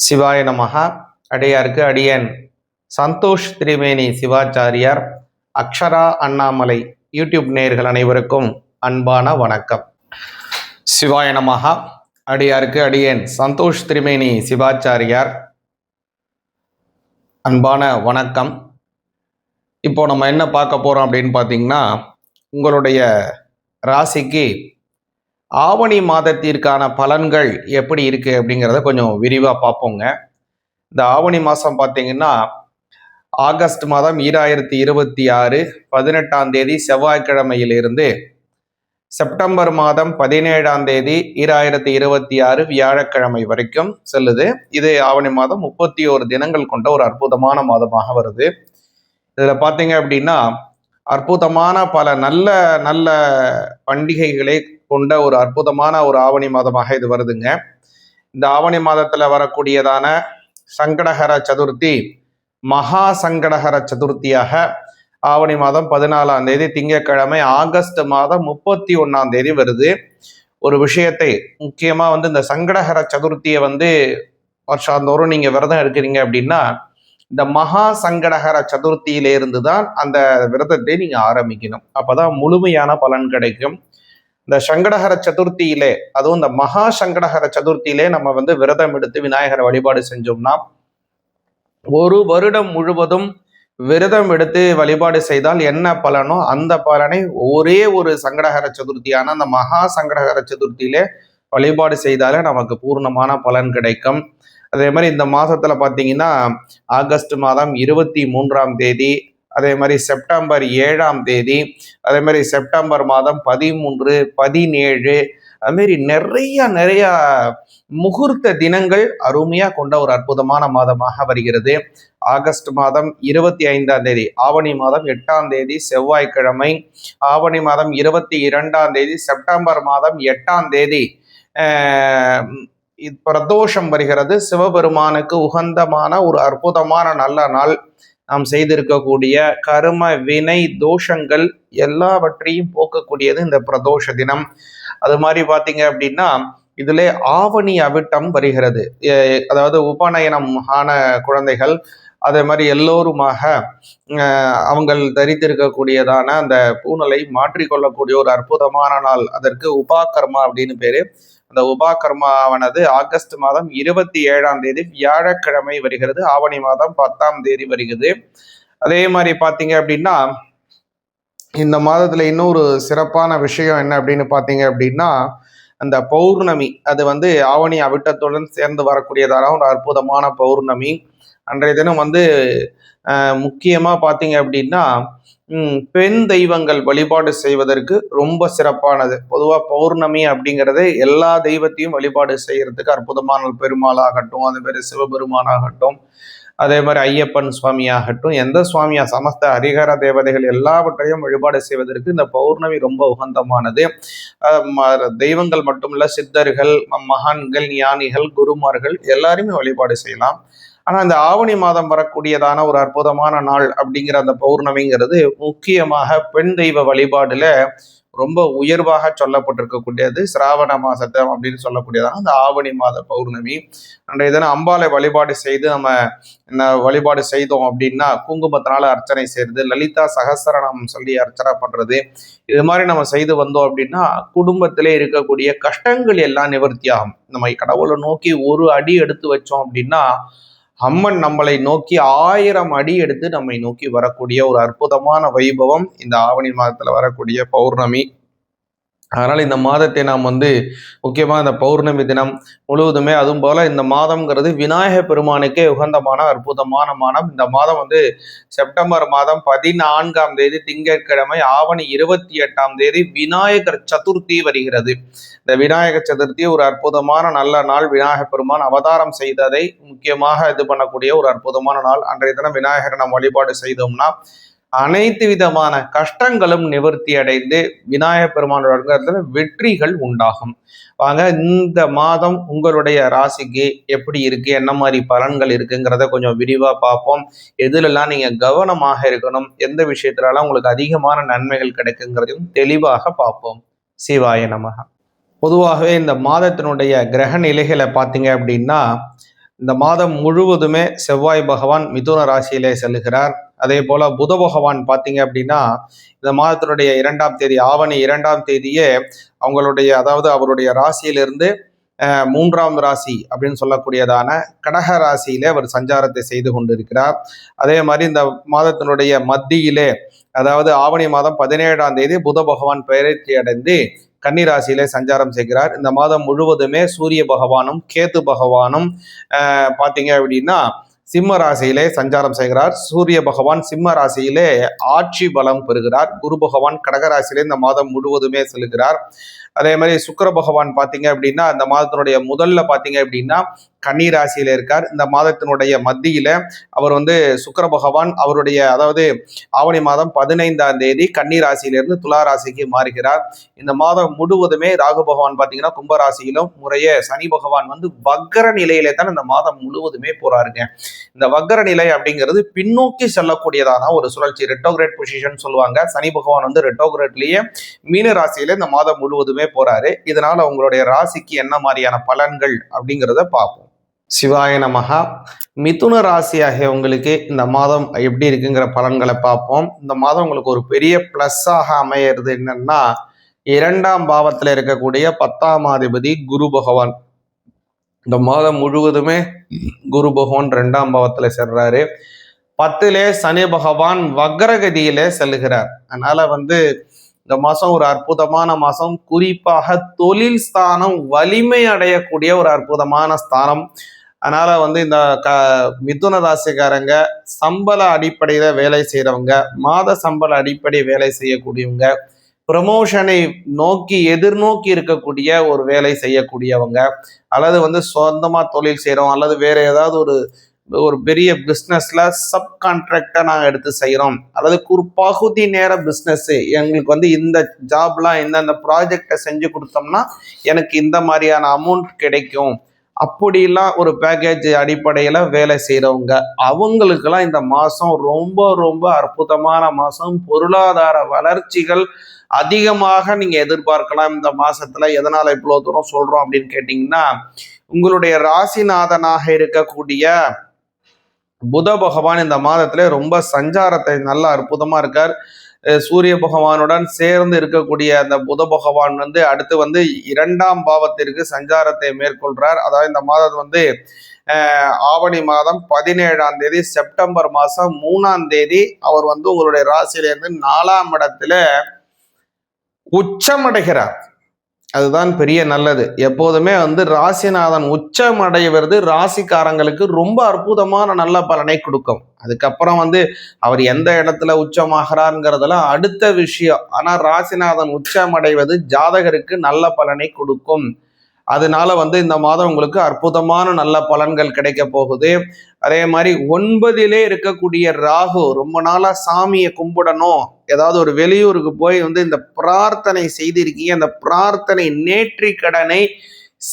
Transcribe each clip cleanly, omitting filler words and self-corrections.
சிவாய நமஹா. அடியாருக்கு அடியன் சந்தோஷ் திரிவேணி சிவாச்சாரியார் அக்ஷரா அண்ணாமலை யூடியூப் நேயர்கள் அனைவருக்கும் அன்பான வணக்கம். சிவாய நமஹா. அடியாருக்கு அடியன் சந்தோஷ் திரிவேணி சிவாச்சாரியார் அன்பான வணக்கம். இப்போ நம்ம என்ன பார்க்க போறோம் அப்படின்னு பார்த்தீங்கன்னா, உங்களுடைய ராசிக்கு ஆவணி மாதத்திற்கான பலன்கள் எப்படி இருக்கு அப்படிங்கிறத கொஞ்சம் விரிவாக பார்ப்போங்க. இந்த ஆவணி மாதம் பார்த்தீங்கன்னா, ஆகஸ்ட் மாதம் 2026 18ஆம் தேதி செவ்வாய்க்கிழமையிலிருந்து செப்டம்பர் மாதம் 17ஆம் தேதி 2026 வியாழக்கிழமை வரைக்கும் செல்லுது. இது ஆவணி மாதம் 31 தினங்கள் கொண்ட ஒரு அற்புதமான மாதமாக வருது. இதில் பார்த்தீங்க அப்படின்னா, அற்புதமான பல நல்ல நல்ல பண்டிகைகளை கொண்ட ஒரு அற்புதமான ஒரு ஆவணி மாதமாக இது வருதுங்க. இந்த ஆவணி மாதத்துல வரக்கூடியதான சங்கடஹர சதுர்த்தி மகா சங்கடஹர சதுர்த்தியாக ஆவணி மாதம் 14ஆம் தேதி திங்கட்கிழமை ஆகஸ்ட் மாதம் 31ஆம் தேதி வருது. ஒரு விஷயத்தை முக்கியமா இந்த சங்கடஹர சதுர்த்தியை வருஷாந்தோறும் நீங்க விரதம் எடுக்கிறீங்க அப்படின்னா, இந்த மகா சங்கடஹர சதுர்த்தியிலிருந்து தான் அந்த விரதத்தை நீங்க ஆரம்பிக்கணும். அப்பதான் முழுமையான பலன் கிடைக்கும். இந்த சங்கடஹர சதுர்த்தியிலே, அதுவும் இந்த மகா சங்கடஹர சதுர்த்தியிலே நம்ம விரதம் எடுத்து விநாயகரை வழிபாடு செஞ்சோம்னா, ஒரு வருடம் முழுவதும் விரதம் எடுத்து வழிபாடு செய்தால் என்ன பலனோ அந்த பலனை ஒரே ஒரு சங்கடஹர சதுர்த்தியான அந்த மகா சங்கடஹர சதுர்த்தியிலே வழிபாடு செய்தாலே நமக்கு பூர்ணமான பலன் கிடைக்கும். அதே மாதிரி இந்த மாதத்துல பார்த்தீங்கன்னா, ஆகஸ்ட் மாதம் 23ஆம் தேதி, அதே மாதிரி செப்டம்பர் 7ஆம் தேதி, அதே மாதிரி செப்டம்பர் மாதம் 13, 17, அதுமாரி நிறைய முகூர்த்த தினங்கள் அருமையா கொண்ட ஒரு அற்புதமான மாதமாக வருகிறது. ஆகஸ்ட் மாதம் 25ஆம் தேதி, ஆவணி மாதம் 8ஆம் தேதி செவ்வாய்க்கிழமை, ஆவணி மாதம் 22ஆம் தேதி, செப்டம்பர் மாதம் 8ஆம் தேதி பிரதோஷம் வருகிறது. சிவபெருமானுக்கு உகந்தமான ஒரு அற்புதமான நல்ல நாள். நாம் செய்திருக்கக்கூடிய கர்ம வினை தோஷங்கள் எல்லாவற்றையும் போக்கக்கூடியது இந்த பிரதோஷ தினம். அது மாதிரி பார்த்தீங்க அப்படின்னா, இதிலே ஆவணி அவிட்டம் வருகிறது. அதாவது உபநயனம் ஆன குழந்தைகள், அதே மாதிரி எல்லோருமாக அவங்கள் தரித்திருக்கக்கூடியதான அந்த பூணலை மாற்றிக்கொள்ளக்கூடிய ஒரு அற்புதமான நாள். அதற்கு உபாகர்மா அப்படின்னு பேரு. அந்த உபாகர்மாவானது ஆகஸ்ட் மாதம் 27ஆம் தேதி வியாழக்கிழமை வருகிறது. ஆவணி மாதம் 10ஆம் தேதி வருகிறது. அதே மாதிரி பார்த்தீங்க அப்படின்னா, இந்த மாதத்துல இன்னொரு சிறப்பான விஷயம் என்ன அப்படின்னு பார்த்தீங்க அப்படின்னா, அந்த பௌர்ணமி, அது ஆவணி அவிட்டத்துடன் சேர்ந்து வரக்கூடியதான ஒரு அற்புதமான பௌர்ணமி. அன்றைய தினம் முக்கியமா பார்த்தீங்க அப்படின்னா, பெண் தெய்வங்கள் வழிபாடு செய்வதற்கு ரொம்ப சிறப்பானது. பொதுவாக பௌர்ணமி அப்படிங்கிறது எல்லா தெய்வத்தையும் வழிபாடு செய்யறதுக்கு அற்புதமான பெருமாளாகட்டும், அதே மாதிரி சிவபெருமானாகட்டும், அதே மாதிரி ஐயப்பன் சுவாமியாகட்டும், எந்த சுவாமியா சமஸ்த ஹரிஹர தேவதைகள் எல்லாவற்றையும் வழிபாடு செய்வதற்கு இந்த பௌர்ணமி ரொம்ப உகந்தமானது. தெய்வங்கள் மட்டுமல்ல, சித்தர்கள், மகான்கள், ஞானிகள், குருமார்கள் எல்லாருமே வழிபாடு செய்யலாம். ஆனால் இந்த ஆவணி மாதம் வரக்கூடியதான ஒரு அற்புதமான நாள் அப்படிங்கிற அந்த பௌர்ணமிங்கிறது முக்கியமாக பெண் தெய்வ வழிபாடுல ரொம்ப உயர்வாக சொல்லப்பட்டிருக்கக்கூடியது. சிராவண மாசத்தை அப்படின்னு சொல்லக்கூடியதான அந்த ஆவணி மாத பௌர்ணமி. அன்றைய தினம் அம்பாளை வழிபாடு செய்து நம்ம வழிபாடு செய்தோம் அப்படின்னா, குங்குமத்தினால அர்ச்சனை செய்யறது, லலிதா சகஸ்ரநாமம் சொல்லி அர்ச்சனை பண்றது, இது மாதிரி நம்ம செய்து வந்தோம் அப்படின்னா குடும்பத்திலே இருக்கக்கூடிய கஷ்டங்கள் எல்லாம் நிவர்த்தியாகும். நம்ம கடவுளை நோக்கி ஒரு அடி எடுத்து வச்சோம் அப்படின்னா, அம்மன் நம்மளை நோக்கி 1000 அடி எடுத்து நம்மை நோக்கி வரக்கூடிய ஒரு அற்புதமான வைபவம் இந்த ஆவணி மாதத்துல வரக்கூடிய பௌர்ணமி. அதனால இந்த மாதத்தை நாம் முக்கியமா இந்த பௌர்ணமி தினம் முழுவதுமே, அதுவும் போல இந்த மாதம்ங்கிறது விநாயக பெருமானுக்கே உகந்தமான அற்புதமான மாதம். இந்த மாதம் செப்டம்பர் மாதம் 14ஆம் தேதி திங்கட்கிழமை, ஆவணி 28ஆம் தேதி விநாயகர் சதுர்த்தி வருகிறது. இந்த விநாயகர் சதுர்த்தி ஒரு அற்புதமான நல்ல நாள். விநாயக பெருமான் அவதாரம் செய்ததை முக்கியமாக இது பண்ணக்கூடிய ஒரு அற்புதமான நாள். அன்றைய தினம் விநாயகரை நாம் வழிபாடு செய்தோம்னா அனைத்து விதமான கஷ்டங்களும் நிவர்த்தி அடைந்து விநாயக பெருமானோட வெற்றிகள் உண்டாகும். வாங்க, இந்த மாதம் உங்களுடைய ராசிக்கு எப்படி இருக்கு, என்ன மாதிரி பலன்கள் இருக்குங்கிறத கொஞ்சம் விரிவா பார்ப்போம். எதுலெல்லாம் நீங்க கவனமாக இருக்கணும், எந்த விஷயத்துலலாம் உங்களுக்கு அதிகமான நன்மைகள் கிடைக்குங்கிறதையும் தெளிவாக பார்ப்போம். சிவாய நமக. பொதுவாகவே இந்த மாதத்தினுடைய கிரக நிலைகளை பார்த்தீங்க அப்படின்னா, இந்த மாதம் முழுவதுமே செவ்வாய் பகவான் மிதுன ராசியிலே செல்லுகிறார். அதே போல புத பகவான் பார்த்தீங்க அப்படின்னா இந்த மாதத்தினுடைய 2ஆம் தேதி ஆவணி 2ஆம் தேதியே அவருடைய ராசியிலிருந்து 3ஆம் ராசி அப்படின்னு சொல்லக்கூடியதான கடக ராசியிலே அவர் சஞ்சாரத்தை செய்து கொண்டிருக்கிறார். அதே மாதிரி இந்த மாதத்தினுடைய மத்தியிலே ஆவணி மாதம் 17ஆம் தேதி புத பகவான் பெயர்ச்சி அடைந்து கன்னி ராசியிலே சஞ்சாரம் செய்கிறார். இந்த மாதம் முழுவதுமே சூரிய பகவானும் கேது பகவானும் பார்த்தீங்க அப்படின்னா சிம்ம ராசியிலே சஞ்சாரம் செய்கிறார். சூரிய பகவான் சிம்ம ராசியிலே ஆட்சி பலம் பெறுகிறார். குரு பகவான் கடகராசியிலே இந்த மாதம் முழுவதுமே செல்கிறார். அதே மாதிரி சுக்கிர பகவான் பார்த்தீங்க அப்படின்னா இந்த மாதத்தினுடைய முதல்ல பார்த்தீங்க அப்படின்னா கன்னி ராசியில இருக்கார். இந்த மாதத்தினுடைய மத்தியில அவர் சுக்கிர பகவான் அவருடைய ஆவணி மாதம் 15ஆம் தேதி கன்னி ராசியிலிருந்து துலா ராசிக்கு மாறுகிறார். இந்த மாதம் முழுவதுமே ராகு பகவான் பார்த்தீங்கன்னா கும்பராசியிலும் முறையே சனி பகவான் வக்கர நிலையிலே தான் இந்த மாதம் முழுவதுமே போறாருங்க. இந்த வக்கர நிலை அப்படிங்கிறது பின்னோக்கி செல்லக்கூடியதான ஒரு சுழற்சி, ரெட்டோகிரேட் பொசிஷன் சொல்லுவாங்க. சனி பகவான் ரெட்டோகிரேட்லயே மீன ராசியில இந்த மாதம் முழுவதுமே போறாரு. இதனால உங்களுடைய ராசிக்கு என்ன மாதிரியான பலன்கள் அப்படிங்கிறத பார்ப்போம். சிவாய நமஹா. மிதுன ராசியாகிய உங்களுக்கு இந்த மாதம் எப்படி இருக்குங்கிற பலன்களை பார்ப்போம். இந்த மாதம் உங்களுக்கு ஒரு பெரிய பிளஸ்ஸாக அமையிறது என்னன்னா 2ஆம் பாவத்தில் இருக்கக்கூடிய 10ஆம் அதிபதி குரு பகவான். இந்த மாதம் முழுவதுமே குரு பகவான் 2ஆம் பாவத்தில் செல்றாரு. 10லே சனி பகவான் வக்ரகதியிலே செல்லுகிறார். அதனால இந்த மாசம் ஒரு அற்புதமான மாசம். குறிப்பாக தொழில் ஸ்தானம் வலிமை அடையக்கூடிய ஒரு அற்புதமான ஸ்தானம். அதனால இந்த மிதுன ராசிக்காரங்க சம்பள அடிப்படையில வேலை செய்யறவங்க, மாத சம்பள அடிப்படை வேலை செய்யக்கூடியவங்க, ப்ரமோஷனை எதிர்நோக்கி இருக்கக்கூடிய ஒரு வேலை செய்யக்கூடியவங்க, அல்லது சொந்தமா தொழில் செய்யறோம், அல்லது வேற ஏதாவது ஒரு பெரிய பிஸ்னஸ்ல சப் கான்ட்ராக்டா நாங்கள் எடுத்து செய்கிறோம், அல்லது ஒரு பகுதி நேர பிஸ்னஸ் எங்களுக்கு இந்த ஜாப்லாம் இந்த ப்ராஜெக்டை செஞ்சு கொடுத்தோம்னா எனக்கு இந்த மாதிரியான அமௌண்ட் கிடைக்கும், அப்படிலாம் ஒரு பேக்கேஜ் அடிப்படையில் வேலை செய்கிறவங்க அவங்களுக்கெல்லாம் இந்த மாதம் ரொம்ப ரொம்ப அற்புதமான மாதம். பொருளாதார வளர்ச்சிகள் அதிகமாக நீங்கள் எதிர்பார்க்கலாம் இந்த மாதத்தில். எதனால் இவ்வளோ தூரம் சொல்கிறோம் அப்படின்னு கேட்டிங்கன்னா, உங்களுடைய ராசிநாதனாக இருக்கக்கூடிய புத பகவான் இந்த மாதத்துல ரொம்ப சஞ்சாரத்தை நல்ல அற்புதமா இருக்கார். சூரிய பகவானுடன் சேர்ந்து இருக்கக்கூடிய அந்த புத பகவான் அடுத்து 2ஆம் பாவத்திற்கு சஞ்சாரத்தை மேற்கொள்றார். அதாவது இந்த மாதம் ஆவணி மாதம் 17ஆம் தேதி செப்டம்பர் மாதம் 3ஆம் தேதி அவர் உங்களுடைய ராசியிலிருந்து 4ஆம் இடத்துல உச்சமடைகிறார். அதுதான் பெரிய நல்லது. எப்போதுமே ராசிநாதன் உச்சம் அடைவது ராசிக்காரங்களுக்கு ரொம்ப அற்புதமான நல்ல பலனை கொடுக்கும். அதுக்கப்புறம் அவர் எந்த இடத்துல உச்சமாகிறாருங்கிறதெல்லாம் அடுத்த விஷயம். ஆனா ராசிநாதன் உச்சம் அடைவது ஜாதகருக்கு நல்ல பலனை கொடுக்கும். அதனால இந்த மாதம் உங்களுக்கு அற்புதமான நல்ல பலன்கள் கிடைக்க போகுது. அதே மாதிரி 9லே இருக்கக்கூடிய ராகு, ரொம்ப நாளா சாமியை கும்பிடணும், ஏதாவது ஒரு வெளியூருக்கு போய் இந்த பிரார்த்தனை செய்திருக்கீங்க, அந்த பிரார்த்தனை நேற்றி கடனை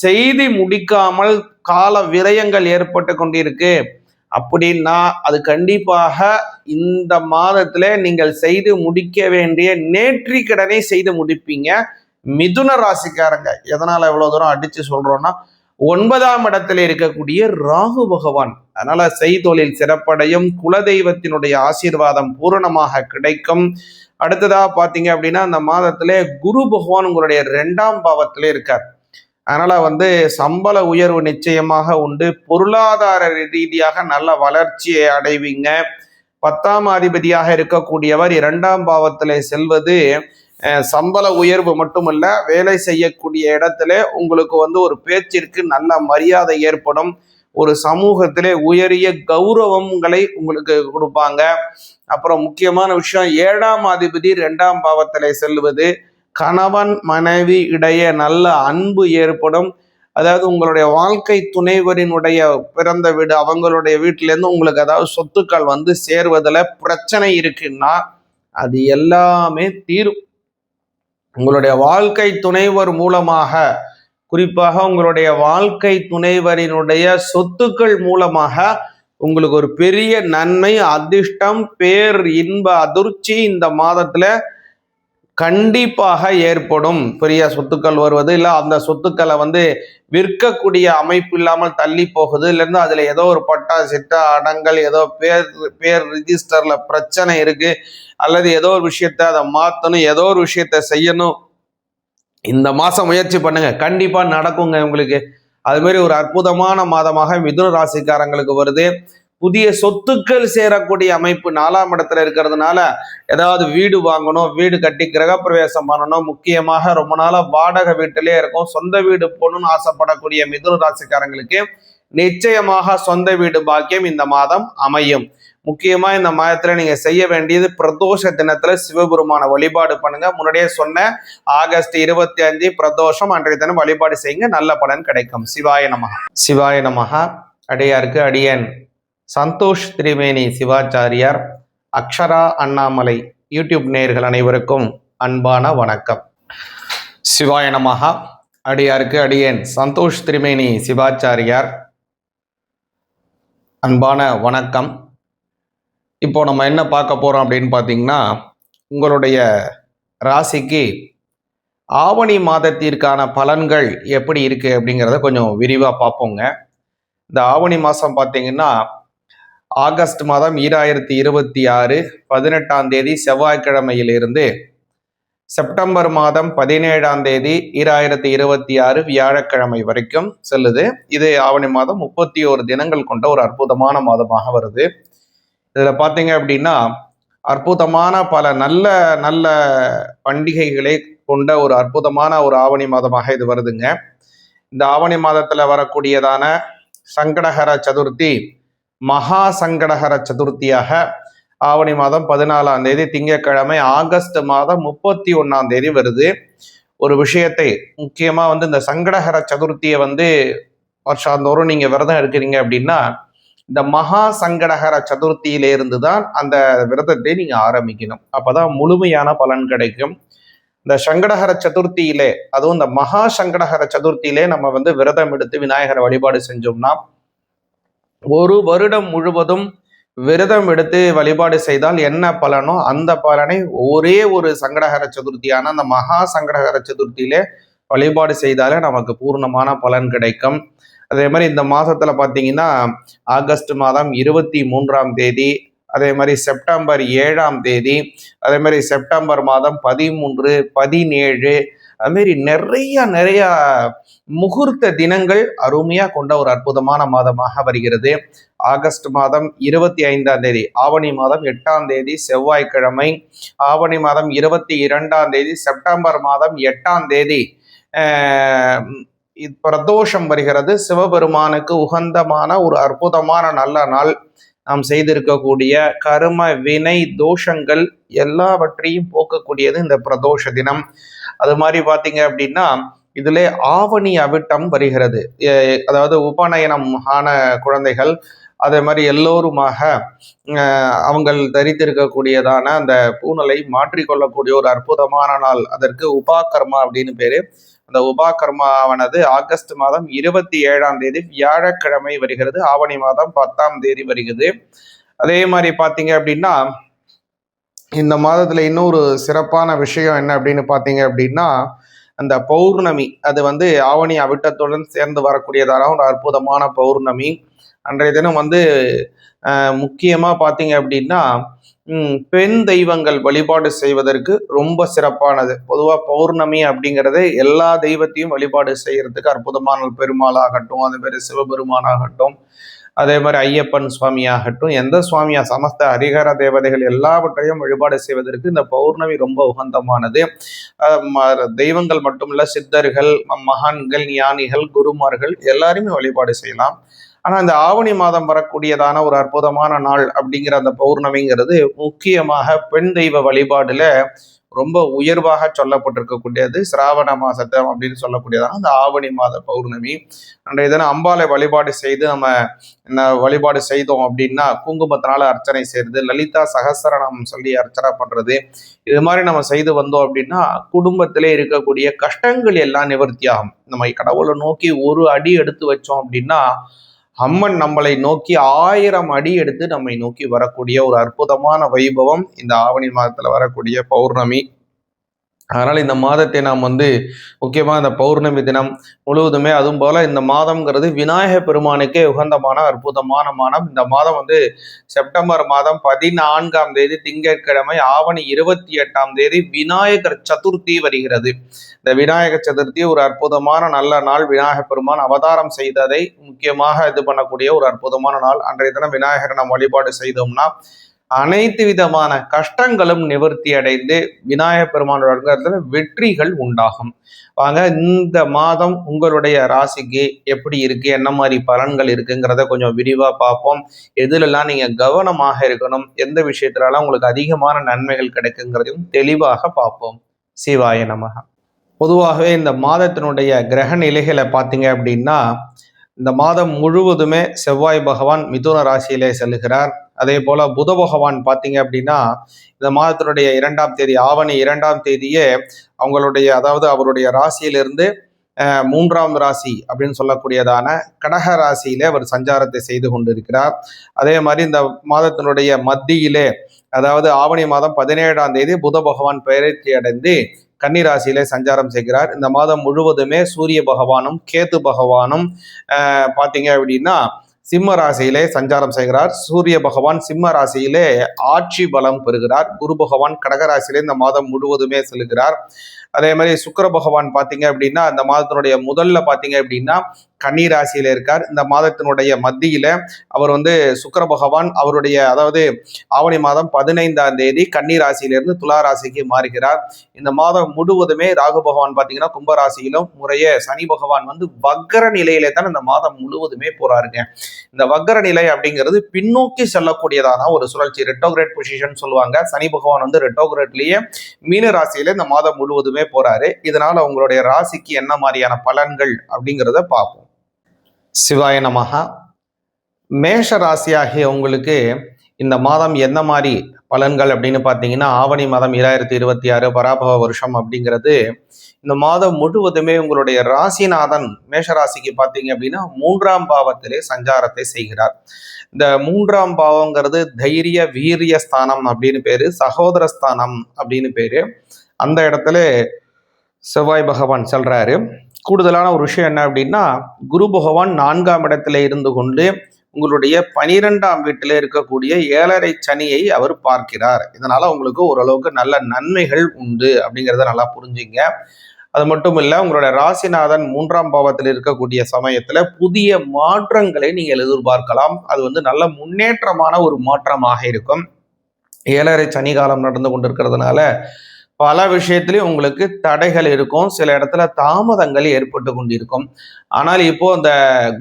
செய்து முடிக்காமல் கால விரயங்கள் ஏற்பட்டு கொண்டிருக்கு அப்படின்னா அது கண்டிப்பாக இந்த மாதத்துல நீங்கள் செய்து முடிக்க வேண்டிய நேற்றி கடனை செய்து முடிப்பீங்க. மிதுன ராசிக்காரங்க எதனால எவ்வளவு தூரம் அடிச்சு சொல்றோம்னா 9ஆம் இடத்துல இருக்கக்கூடிய ராகு பகவான். அதனால செய்தொழில் சிறப்படையும், குலதெய்வத்தினுடைய ஆசீர்வாதம் பூரணமாக கிடைக்கும். அடுத்ததா பாத்தீங்க அப்படின்னா அந்த மாதத்திலே குரு பகவான் உங்களுடைய 2ஆம் பாவத்திலே இருக்கார். அதனால சம்பள உயர்வு நிச்சயமாக உண்டு. பொருளாதார ரீதியாக நல்ல வளர்ச்சியை அடைவீங்க. 10ஆம் அதிபதியாக இருக்கக்கூடியவர் 2ஆம் பாவத்திலே செல்வது சம்பள உயர்வு மட்டுமல்ல, வேலை செய்யக்கூடிய இடத்துல உங்களுக்கு ஒரு பேச்சிற்கு நல்ல மரியாதை ஏற்படும். ஒரு சமூகத்திலே உயரிய கௌரவங்களை உங்களுக்கு கொடுப்பாங்க. அப்புறம் முக்கியமான விஷயம், 7ஆம் அதிபதி 2ஆம் பாவத்திலே செல்வது கணவன் மனைவி இடையே நல்ல அன்பு ஏற்படும். அதாவது உங்களுடைய வாழ்க்கை துணைவரினுடைய பிறந்த வீடு, அவங்களுடைய வீட்டிலேருந்து உங்களுக்கு அதாவது சொத்துக்கள் சேர்வதில் பிரச்சனை இருக்குன்னா அது எல்லாமே தீரும். உங்களுடைய வாழ்க்கை துணைவர் மூலமாக, குறிப்பாக உங்களுடைய வாழ்க்கை துணைவரினுடைய சொத்துக்கள் மூலமாக உங்களுக்கு ஒரு பெரிய நன்மை, அதிர்ஷ்டம், பேர், இன்ப அதிர்ச்சி இந்த மாதத்துல கண்டிப்பாக ஏற்படும். பெரிய சொத்துக்கள் வருவது, இல்லை அந்த சொத்துக்களை விற்கக்கூடிய அமைப்பு இல்லாமல் தள்ளி போகுது, இல்லைன்னா அதுல ஏதோ ஒரு பட்டா சிட்டா அடங்கல், ஏதோ பேர் ரிஜிஸ்டர்ல பிரச்சனை இருக்கு, அல்லது ஏதோ ஒரு விஷயத்த அதை மாற்றணும், ஏதோ ஒரு விஷயத்த செய்யணும். இந்த மாசம் முயற்சி பண்ணுங்க, கண்டிப்பா நடக்குங்க உங்களுக்கு. அது மாதிரி ஒரு அற்புதமான மாதமாக மிதுன ராசிக்காரங்களுக்கு வருது. புதிய சொத்துக்கள் சேரக்கூடிய அமைப்பு 4ஆம் இடத்துல இருக்கிறதுனால ஏதாவது வீடு வாங்கணும், வீடு கட்டி கிரகப்பிரவேசம் பண்ணணும், முக்கியமாக ரொம்ப நாளா வாடகை வீட்டிலே இருக்கும், சொந்த வீடு போகணும்னு ஆசைப்படக்கூடிய மிதுன ராசிக்காரங்களுக்கு நிச்சயமாக சொந்த வீடு பாக்கியம் இந்த மாதம் அமையும். முக்கியமா இந்த மாதத்துல நீங்க செய்ய வேண்டியது பிரதோஷ தினத்துல சிவபெருமான வழிபாடு பண்ணுங்க. முன்னாடியே சொன்ன ஆகஸ்ட் 25 பிரதோஷம் அன்றைய தினம் வழிபாடு செய்யுங்க, நல்ல பலன் கிடைக்கும். சிவாய நமகா. சிவாய நமகா. அடியாருக்கு அடியேன் சந்தோஷ் திரிவேணி சிவாச்சாரியார், அக்ஷரா அண்ணாமலை யூடியூப் நேயர்கள் அனைவருக்கும் அன்பான வணக்கம். சிவாய நமகா. அடியாருக்கு அடியேன் சந்தோஷ் திரிவேணி சிவாச்சாரியார், அன்பான வணக்கம். இப்போ நம்ம என்ன பார்க்க போறோம் அப்படின்னு பார்த்தீங்கன்னா, உங்களுடைய ராசிக்கு ஆவணி மாதத்திற்கான பலன்கள் எப்படி இருக்கு அப்படிங்கிறத கொஞ்சம் விரிவாக பார்ப்போங்க. இந்த ஆவணி மாதம் பார்த்தீங்கன்னா ஆகஸ்ட் மாதம் 2026 18ஆம் தேதி செவ்வாய்க்கிழமையிலிருந்து செப்டம்பர் மாதம் 17ஆம் தேதி 2026 வியாழக்கிழமை வரைக்கும் செல்லுது. இது ஆவணி மாதம் 31 தினங்கள் கொண்ட ஒரு அற்புதமான மாதமாக வருது. இதுல பாத்தீங்க அப்படின்னா அற்புதமான பல நல்ல நல்ல பண்டிகைகளை கொண்ட ஒரு அற்புதமான ஒரு ஆவணி மாதமாக இது வருதுங்க. இந்த ஆவணி மாதத்துல வரக்கூடியதான சங்கடஹர சதுர்த்தி மகா சங்கடஹர சதுர்த்தியாக ஆவணி மாதம் 14ஆம் தேதி திங்கட்கிழமை ஆகஸ்ட் மாதம் 31ஆம் தேதி வருது. ஒரு விஷயத்தை முக்கியமா இந்த சங்கடஹர சதுர்த்தியை வருஷாந்தோறும் நீங்க விரதம் இருக்கிறீங்க அப்படின்னா இந்த மகா சங்கடஹர சதுர்த்தியிலிருந்து தான் அந்த விரதத்தை நீங்க ஆரம்பிக்கணும். அப்பதான் முழுமையான பலன் கிடைக்கும். இந்த சங்கடஹர சதுர்த்தியிலே, அதுவும் இந்த மகா சங்கடஹர சதுர்த்தியிலே நம்ம விரதம் எடுத்து விநாயகரை வழிபாடு செஞ்சோம்னா ஒரு வருடம் முழுவதும் விரதம் எடுத்து வழிபாடு செய்தால் என்ன பலனோ அந்த பலனை ஒரே ஒரு சங்கடஹர சதுர்த்தியான அந்த மகா சங்கடஹர சதுர்த்தியிலே வழிபாடு செய்தாலே நமக்கு பூர்ணமான பலன் கிடைக்கும். அதே மாதிரி இந்த மாதத்துல பார்த்தீங்கன்னா ஆகஸ்ட் மாதம் 23ஆம் தேதி, அதே மாதிரி செப்டம்பர் 7ஆம் தேதி, அதே மாதிரி செப்டம்பர் மாதம் 13, 17, அதுமாரி நிறைய முகூர்த்த தினங்கள் அருமையா கொண்ட ஒரு அற்புதமான மாதமாக வருகிறது. ஆகஸ்ட் மாதம் 25ஆம் தேதி ஆவணி மாதம் 8ஆம் தேதி செவ்வாய்க்கிழமை, ஆவணி மாதம் 22ஆம் தேதி செப்டம்பர் மாதம் 8ஆம் தேதி பிரதோஷம் வருகிறது. சிவபெருமானுக்கு உகந்தமான ஒரு அற்புதமான நல்ல நாள். நாம் செய்திருக்கக்கூடிய கர்ம வினை தோஷங்கள் எல்லாவற்றையும் போக்கக்கூடியது இந்த பிரதோஷ தினம். அது மாதிரி பார்த்தீங்க அப்படின்னா இதிலே ஆவணி அவிட்டம் வருகிறது. அதாவது உபநயனம் ஆன குழந்தைகள், அதே மாதிரி எல்லோருமாக அவங்கள் தரித்திருக்கக்கூடியதான அந்த பூணலை மாற்றிக்கொள்ளக்கூடிய ஒரு அற்புதமான நாள். அதற்கு உபாகர்மா அப்படின்னு பேரு. அந்த உபாகர்மாவானது ஆகஸ்ட் மாதம் 27ஆம் தேதி வியாழக்கிழமை வருகிறது. ஆவணி மாதம் 10ஆம் தேதி வருகிறது. அதே மாதிரி பார்த்தீங்க அப்படின்னா இந்த மாதத்துல இன்னொரு சிறப்பான விஷயம் என்ன அப்படின்னு பார்த்தீங்க அப்படின்னா அந்த பௌர்ணமி, அது ஆவணி அவிட்டத்துடன் சேர்ந்து வரக்கூடியதான ஒரு அற்புதமான பௌர்ணமி. அன்றைய தினம் முக்கியமா பார்த்தீங்க அப்படின்னா பெண் தெய்வங்கள் வழிபாடு செய்வதற்கு ரொம்ப சிறப்பானது. பொதுவாக பௌர்ணமி அப்படிங்கிறது எல்லா தெய்வத்தையும் வழிபாடு செய்யறதுக்கு அற்புதமான பெருமாளாகட்டும், அதே மாதிரி சிவபெருமானாகட்டும், அதே மாதிரி ஐயப்பன் சுவாமியாகட்டும், எந்த சுவாமியா சமஸ்த ஹரிஹர தேவதைகள் எல்லாவற்றையும் வழிபாடு செய்வதற்கு இந்த பௌர்ணமி ரொம்ப உகந்தமானது. தெய்வங்கள் மட்டுமல்ல, சித்தர்கள், மகான்கள், ஞானிகள், குருமார்கள் எல்லாருமே வழிபாடு செய்யலாம். ஆனால் இந்த ஆவணி மாதம் வரக்கூடியதான ஒரு அற்புதமான நாள் அப்படிங்கிற அந்த பௌர்ணமிங்கிறது முக்கியமாக பெண் தெய்வ வழிபாடுல ரொம்ப உயர்வாக சொல்லப்பட்டிருக்கக்கூடியது. சிராவண மாசத்தை அப்படின்னு சொல்லக்கூடியதான அந்த ஆவணி மாத பௌர்ணமி. அன்றைய தினம் அம்பாலை வழிபாடு செய்து நம்ம வழிபாடு செய்தோம் அப்படின்னா குங்குமத்தினால அர்ச்சனை செய்யறது, லலிதா சகஸ்ரநாமம் சொல்லி அர்ச்சனை பண்றது, இது மாதிரி நம்ம செய்து வந்தோம் அப்படின்னா குடும்பத்திலே இருக்கக்கூடிய கஷ்டங்கள் எல்லாம் நிவர்த்தி ஆகும். நம்ம கடவுளை நோக்கி ஒரு அடி எடுத்து வச்சோம் அப்படின்னா அம்மன் நம்மளை நோக்கி 1000 அடி எடுத்து நம்மை நோக்கி வரக்கூடிய ஒரு அற்புதமான வைபவம் இந்த ஆவணி மாதத்துல வரக்கூடிய பௌர்ணமி. அதனால் இந்த மாதத்தை நாம் முக்கியமாக இந்த பௌர்ணமி தினம் முழுவதுமே, அதுவும் போல் இந்த மாதம்ங்கிறது விநாயக பெருமானுக்கே உகந்தமான அற்புதமான மாதம். இந்த மாதம் செப்டம்பர் மாதம் 14ஆம் தேதி திங்கட்கிழமை, ஆவணி 28ஆம் தேதி விநாயகர் சதுர்த்தி வருகிறது. இந்த விநாயகர் சதுர்த்தி ஒரு அற்புதமான நல்ல நாள். விநாயக பெருமான் அவதாரம் செய்ததை முக்கியமாக இது பண்ணக்கூடிய ஒரு அற்புதமான நாள். அன்றைய தினம் விநாயகரை நாம் வழிபாடு செய்தோம்னா அனைத்து விதமான கஷ்டங்களும் நிவர்த்தி அடைந்து விநாயக பெருமானோட வெற்றிகள் உண்டாகும். வாங்க, இந்த மாதம் உங்களுடைய ராசிக்கு எப்படி இருக்கு, என்ன மாதிரி பலன்கள் இருக்குங்கிறத கொஞ்சம் விரிவா பார்ப்போம். எதுலெல்லாம் நீங்க கவனமாக இருக்கணும், எந்த விஷயத்துலலாம் உங்களுக்கு அதிகமான நன்மைகள் கிடைக்குங்கிறதையும் தெளிவாக பார்ப்போம். சிவாய நமக. பொதுவாகவே இந்த மாதத்தினுடைய கிரக நிலைகளை பார்த்தீங்க அப்படின்னா, இந்த மாதம் முழுவதுமே செவ்வாய் பகவான் மிதுன ராசியிலே செல்லுகிறார். அதே போல புத பகவான் பார்த்தீங்க அப்படின்னா இந்த மாதத்தினுடைய 2ஆம் தேதி, ஆவணி 2ஆம் தேதியே அவருடைய ராசியிலிருந்து 3ஆம் ராசி அப்படின்னு சொல்லக்கூடியதான கடக ராசியிலே அவர் சஞ்சாரத்தை செய்து கொண்டிருக்கிறார். அதே மாதிரி இந்த மாதத்தினுடைய மத்தியிலே, அதாவது ஆவணி மாதம் 17ஆம் தேதி புத பகவான் பெயர்ச்சி அடைந்து கன்னிராசியிலே சஞ்சாரம் செய்கிறார். இந்த மாதம் முழுவதுமே சூரிய பகவானும் கேது பகவானும் பார்த்தீங்க அப்படின்னா சிம்ம ராசியிலே சஞ்சாரம் செய்கிறார். சூரிய பகவான் சிம்ம ராசியிலே ஆட்சி பலம் பெறுகிறார். குரு பகவான் கடகராசியிலே இந்த மாதம் முழுவதுமே செல்கிறார். அதே மாதிரி சுக்கிர பகவான் பார்த்தீங்க அப்படின்னா இந்த மாதத்தினுடைய முதல்ல பார்த்தீங்க அப்படின்னா கன்னி ராசியில இருக்கார். இந்த மாதத்தினுடைய மத்தியில அவர் சுக்கிர பகவான் அதாவது ஆவணி மாதம் 15ஆம் தேதி கன்னி ராசியிலிருந்து துலா ராசிக்கு மாறுகிறார். இந்த மாதம் முழுவதுமே ராகு பகவான் பார்த்தீங்கன்னா கும்பராசியிலும் முறையே சனி பகவான் வக்கர நிலையிலே தான் இந்த மாதம் முழுவதுமே போறாருங்க. இந்த வக்கர நிலை அப்படிங்கிறது பின்னோக்கி செல்லக்கூடியதான ஒரு சுழற்சி, ரெட்டோகிரேட் பொசிஷன் சொல்லுவாங்க. சனி பகவான் ரெட்டோகிரேட்லயே மீன ராசியில இந்த மாதம் முழுவதுமே போறாரு. இதனால உங்களுடைய ராசிக்கு என்ன மாதிரியான பலன்கள் அப்படிங்கிறத பார்ப்போம். சிவாய நமகா. மேஷ ராசியாகிய உங்களுக்கு இந்த மாதம் என்ன மாதிரி பலன்கள் அப்படின்னு பார்த்தீங்கன்னா, ஆவணி மாதம் 2026 பராபவ வருஷம் அப்படிங்கிறது இந்த மாதம் முழுவதுமே உங்களுடைய ராசிநாதன் மேஷராசிக்கு பார்த்தீங்க அப்படின்னா 3ஆம் பாவத்திலே சஞ்சாரத்தை செய்கிறார். இந்த 3ஆம் பாவங்கிறது தைரிய வீரிய ஸ்தானம் அப்படின்னு பேரு, சகோதர ஸ்தானம் அப்படின்னு பேரு. அந்த இடத்துல செவ்வாய் பகவான் சொல்றாரு. கூடுதலான ஒரு விஷயம் என்ன அப்படின்னா, குரு பகவான் 4ஆம் இடத்துல இருந்து கொண்டு உங்களுடைய 12ஆம் வீட்டில இருக்கக்கூடிய 7.5 சனியை அவர் பார்க்கிறார். இதனால உங்களுக்கு ஓரளவுக்கு நல்ல நன்மைகள் உண்டு அப்படிங்கிறத நல்லா புரிஞ்சுங்க. அது மட்டும் இல்ல, உங்களுடைய ராசிநாதன் 3ஆம் பாவத்தில் இருக்கக்கூடிய சமயத்துல புதிய மாற்றங்களை நீங்கள் எதிர்பார்க்கலாம். அது நல்ல முன்னேற்றமான ஒரு மாற்றமாக இருக்கும். 7.5 சனி காலம் நடந்து கொண்டிருக்கிறதுனால பல விஷயத்திலையும் உங்களுக்கு தடைகள் இருக்கும், சில இடத்துல தாமதங்கள் ஏற்பட்டு கொண்டிருக்கும். ஆனால் இப்போ அந்த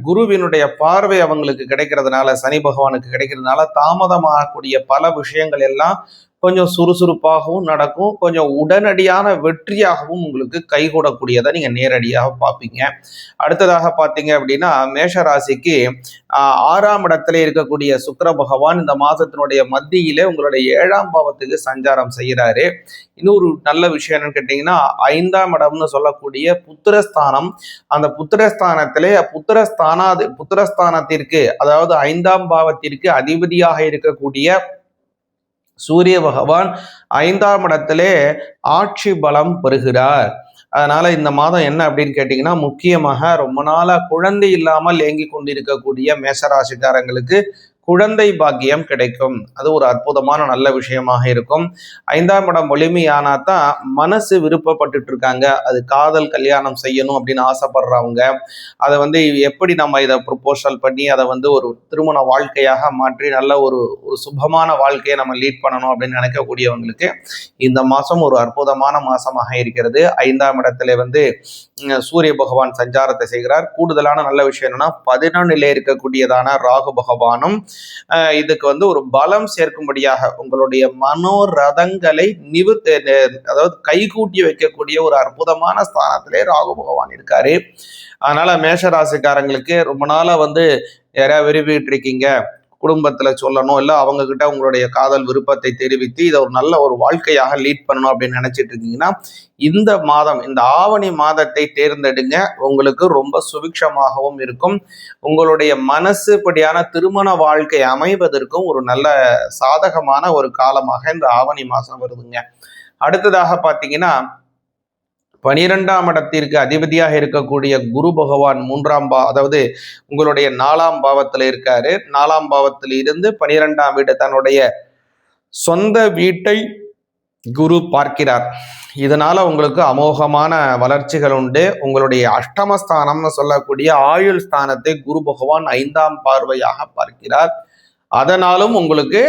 குருவினுடைய பார்வை அவங்களுக்கு கிடைக்கிறதுனால, சனி பகவானுக்கு கிடைக்கிறதுனால தாமதமாகக்கூடிய பல விஷயங்கள் எல்லாம் கொஞ்சம் சுறுசுறுப்பாகவும் நடக்கும், கொஞ்சம் உடனடியான வெற்றியாகவும் உங்களுக்கு கைகூடக்கூடியதை நீங்க நேரடியாக பார்ப்பீங்க. அடுத்ததாக பார்த்தீங்க அப்படின்னா மேஷ ராசிக்கு 6ஆம் இடத்துல இருக்கக்கூடிய சுக்கிர பகவான் இந்த மாதத்தினுடைய மத்தியிலே உங்களுடைய 7ஆம் பாவத்துக்கு சஞ்சாரம் செய்கிறாரு. இன்னொரு நல்ல விஷயம் என்னன்னு கேட்டீங்கன்னா, 5ஆம் இடம்னு சொல்லக்கூடிய புத்திரஸ்தானம், அந்த புத்திரஸ்தானத்திலே புத்திரஸ்தானத்திற்கு, அதாவது 5ஆம் பாவத்திற்கு அதிபதியாக இருக்கக்கூடிய சூரிய பகவான் 5ஆம் இடத்திலே ஆட்சி பலம் பெறுகிறார். அதனால இந்த மாதம் என்ன அப்படின்னு கேட்டீங்கன்னா, முக்கியமாக ரொம்ப நாளா குழந்தை இல்லாமல் ஏங்கி கொண்டிருக்கக்கூடிய மேஷராசிக்காரங்களுக்கு குழந்தை பாக்கியம் கிடைக்கும். அது ஒரு அற்புதமான நல்ல விஷயமாக இருக்கும். 5ஆம் இடம் வலிமையானா தான் மனசு விருப்பப்பட்டு இருக்காங்க, அது காதல் கல்யாணம் செய்யணும் அப்படின்னு ஆசைப்படுறவங்க, அதை எப்படி நம்ம இதை ப்ரொபோசல் பண்ணி அதை ஒரு திருமண வாழ்க்கையாக மாற்றி நல்ல ஒரு சுபமான வாழ்க்கையை நம்ம லீட் பண்ணணும் அப்படின்னு நினைக்கக்கூடியவங்களுக்கு இந்த மாதம் ஒரு அற்புதமான மாசமாக இருக்கிறது. 5ஆம் இடத்துல சூரிய பகவான் சஞ்சாரத்தை செய்கிறார். கூடுதலான நல்ல விஷயம் என்னன்னா, 11லே இருக்கக்கூடியதான ராகு பகவானும் இதுக்கு ஒரு பலம் சேர்க்கும்படியாக உங்களுடைய மனோரதங்களை அதாவது கைகூட்டி வைக்கக்கூடிய ஒரு அற்புதமான ஸ்தானத்திலே ராகு பகவான் இருக்காரு. அதனால மேஷராசிக்காரங்களுக்கு ரொம்ப நாளா யாரையா விரும்பிட்டு இருக்கீங்க, குடும்பத்துல சொல்லணும், இல்லை அவங்க கிட்ட உங்களுடைய காதல் விருப்பத்தை தெரிவித்து இதை ஒரு நல்ல ஒரு வாழ்க்கையாக லீட் பண்ணணும் அப்படின்னு நினைச்சிட்டு இருக்கீங்கன்னா, இந்த மாதம், இந்த ஆவணி மாதத்தை தேர்ந்தெடுங்க. உங்களுக்கு ரொம்ப சுபிக்ஷமாகவும் இருக்கும். உங்களுடைய மனசுப்படியான திருமண வாழ்க்கை அமைவதற்கும் ஒரு நல்ல சாதகமான ஒரு காலமாக இந்த ஆவணி மாதம் வருதுங்க. அடுத்ததாக பார்த்தீங்கன்னா, 12ஆம் இடத்திற்கு அதிபதியாக இருக்கக்கூடிய குரு பகவான் அதாவது உங்களுடைய 4ஆம் பாவத்தில் இருக்காரு. 4ஆம் பாவத்தில் இருந்து 12ஆம் வீடு தன்னுடைய சொந்த வீட்டை குரு பார்க்கிறார். இதனால உங்களுக்கு அமோகமான வளர்ச்சிகள் உண்டு. உங்களுடைய அஷ்டமஸ்தானம்னு சொல்லக்கூடிய ஆயுள் ஸ்தானத்தை குரு பகவான் 5ஆம் பார்வையாக பார்க்கிறார். அதனாலும் உங்களுக்கு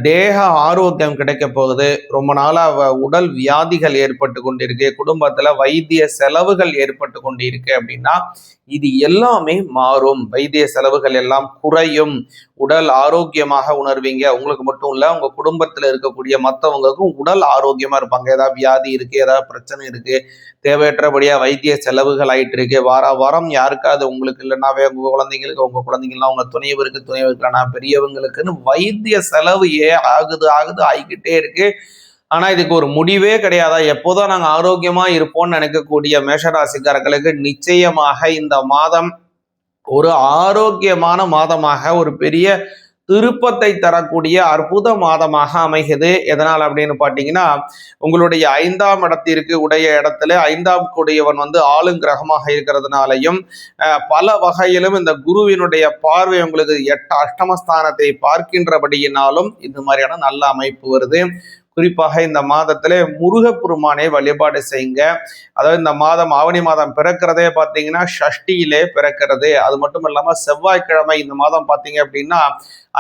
தேக ஆரோக்கியம் கிடைக்க போகுது. ரொம்ப நாளாக உடல் வியாதிகள் ஏற்பட்டு கொண்டிருக்கு, குடும்பத்தில் வைத்திய செலவுகள் ஏற்பட்டு கொண்டிருக்கு அப்படின்னா இது எல்லாமே மாறும். வைத்திய செலவுகள் எல்லாம் குறையும். உடல் ஆரோக்கியமாக உணர்வீங்க. உங்களுக்கு மட்டும் இல்லை, உங்கள் குடும்பத்தில் இருக்கக்கூடிய மற்றவங்களுக்கும் உடல் ஆரோக்கியமாக இருப்பாங்க. ஏதாவது வியாதி இருக்குது, ஏதாவது பிரச்சனை இருக்குது, தேவையற்றபடியாக வைத்திய செலவுகள் ஆகிட்டு இருக்கு. வாரம் யாருக்காவது உங்களுக்கு இல்லைனாவே உங்கள் குழந்தைங்கள்லாம் உங்கள் துணைவருக்குனா பெரியவங்களுக்குன்னு வைத்திய செலவு ஆகிக்கிட்டே இருக்கு. ஆனா இதுக்கு ஒரு முடிவே கிடையாதா? எப்போதான் நாங்க ஆரோக்கியமா இருப்போம்னு நினைக்கக்கூடிய மேஷராசிக்காரர்களுக்கு நிச்சயமாக இந்த மாதம் ஒரு ஆரோக்கியமான மாதமாக, ஒரு பெரிய திருப்பத்தை தரக்கூடிய அற்புத மாதமாக அமைகிறது. எதனால் அப்படின்னு பார்த்தீங்கன்னா, உங்களுடைய 5ஆம் இடத்திற்கு உடைய இடத்துல 5ஆம் கூடியவன் ஆளுங்கிரகமாக இருக்கிறதுனாலையும் பல வகையிலும் இந்த குருவினுடைய பார்வை உங்களுக்கு அஷ்டமஸ்தானத்தை பார்க்கின்றபடியினாலும் இந்த மாதிரியான நல்ல அமைப்பு வருது. குறிப்பாக இந்த மாதத்திலே முருகப்பெருமானை வழிபாடு செய்யுங்க. அதாவது இந்த மாதம் ஆவணி மாதம் பிறக்கிறதே பார்த்தீங்கன்னா ஷஷ்டியிலே பிறக்கிறது. அது மட்டும் இல்லாமல் செவ்வாய்க்கிழமை இந்த மாதம் பார்த்தீங்க அப்படின்னா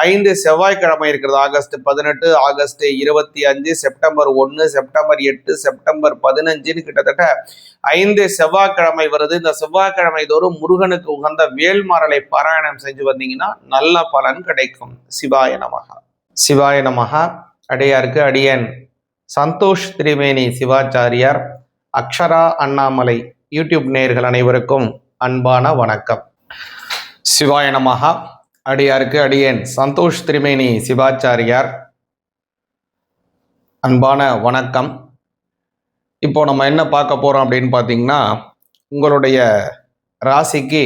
5 செவ்வாய்க்கிழமை இருக்கிறது. August 18, August 25, September 1, September 8, September 15 கிட்டத்தட்ட 5 செவ்வாய்க்கிழமை வருது. இந்த செவ்வாய்க்கிழமை தோறும் முருகனுக்கு உகந்த வேல்மாறலை பாராயணம் செஞ்சு வந்தீங்கன்னா நல்ல பலன் கிடைக்கும். சிவாய நமக. சிவாய நமக. அடியாருக்கு அடியன் சந்தோஷ் திரிவேணி சிவாச்சாரியார், அக்ஷரா அண்ணாமலை யூடியூப் நேயர்கள் அனைவருக்கும் அன்பான வணக்கம். சிவாய நமக. அடியாருக்கு அடியன் சந்தோஷ் திரிவேணி சிவாச்சாரியார், அன்பான வணக்கம். இப்போ நம்ம என்ன பார்க்க போறோம் அப்படின்னு பார்த்தீங்கன்னா, உங்களுடைய ராசிக்கு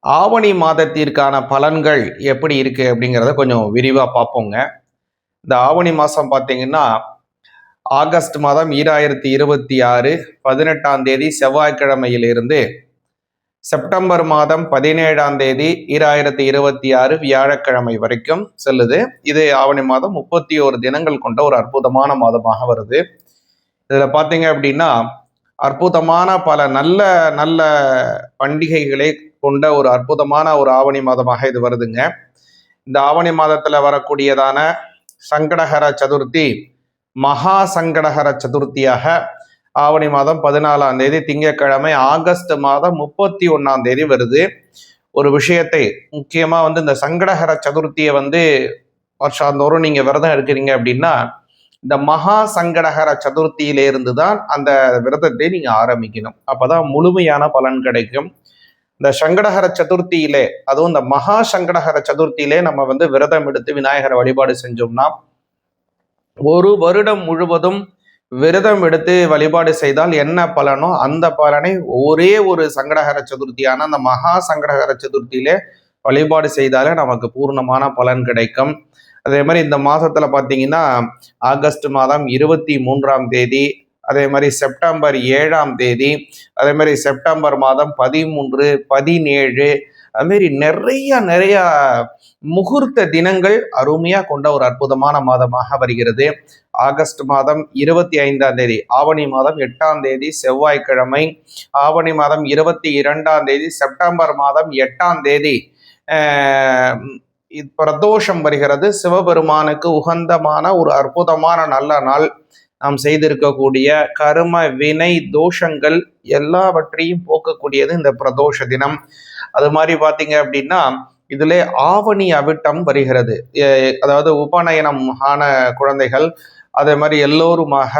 ஆவணி மாதத்திற்கான பலன்கள் எப்படி இருக்கு அப்படிங்கிறத கொஞ்சம் விரிவாக பார்ப்போங்க. இந்த ஆவணி மாதம் பார்த்தீங்கன்னா ஆகஸ்ட் மாதம் 2026 18ஆம் தேதி செவ்வாய்க்கிழமையிலிருந்து செப்டம்பர் மாதம் 17ஆம் தேதி 2026 வியாழக்கிழமை வரைக்கும் செல்லுது. இது ஆவணி மாதம் 31 தினங்கள் கொண்ட ஒரு அற்புதமான மாதமாக வருது. இதில் பார்த்தீங்க அப்படின்னா அற்புதமான பல நல்ல நல்ல பண்டிகைகளை கொண்ட ஒரு அற்புதமான ஒரு ஆவணி மாதமாக இது வருதுங்க. இந்த ஆவணி மாதத்தில் வரக்கூடியதான சங்கடஹர சதுர்த்தி மகா சங்கடஹர சதுர்த்தியாக ஆவணி மாதம் 14ஆம் தேதி திங்கட்கிழமை ஆகஸ்ட் மாதம் 31ஆம் தேதி வருது. ஒரு விஷயத்தை முக்கியமாக இந்த சங்கடஹர சதுர்த்தியை வருஷாந்தோறும் நீங்கள் விரதம் எடுக்கிறீங்க அப்படின்னா இந்த மகா சங்கடஹர சதுர்த்தியிலிருந்து தான் அந்த விரதத்தை நீங்கள் ஆரம்பிக்கணும். அப்போதான் முழுமையான பலன் கிடைக்கும். இந்த சங்கடஹர சதுர்த்தியிலே, அதுவும் இந்த மகா சங்கடஹர சதுர்த்தியிலே நம்ம விரதம் எடுத்து விநாயகரை வழிபாடு செஞ்சோம்னா ஒரு வருடம் முழுவதும் விரதம் எடுத்து வழிபாடு செய்தால் என்ன பலனோ அந்த பலனை ஒரே ஒரு சங்கடஹர சதுர்த்தியான அந்த மகா சங்கடஹர சதுர்த்தியிலே வழிபாடு செய்தாலே நமக்கு பூர்ணமான பலன் கிடைக்கும். அதே மாதிரி இந்த மாதத்துல பார்த்தீங்கன்னா ஆகஸ்ட் மாதம் 23ஆம் தேதி, அதே மாதிரி செப்டம்பர் 7ஆம் தேதி, அதே மாதிரி செப்டம்பர் மாதம் 13, 17, அதுமாரி நிறைய முகூர்த்த தினங்கள் அருமையாக கொண்ட ஒரு அற்புதமான மாதமாக வருகிறது. ஆகஸ்ட் மாதம் 25ஆம் தேதி ஆவணி மாதம் 8ஆம் தேதி செவ்வாய்க்கிழமை, ஆவணி மாதம் 22ஆம் தேதி செப்டம்பர் மாதம் 8ஆம் தேதி பிரதோஷம் வருகிறது. சிவபெருமானுக்கு உகந்தமான ஒரு அற்புதமான நல்ல நாள். நாம் செய்திருக்கக்கூடிய கர்ம வினை தோஷங்கள் எல்லாவற்றையும் போக்கக்கூடியது இந்த பிரதோஷ தினம். அது மாதிரி பார்த்தீங்க அப்படின்னா இதுல ஆவணி அவிட்டம் வருகிறது. அதாவது உபநயனம் ஆன குழந்தைகள் அதே மாதிரி எல்லோருமாக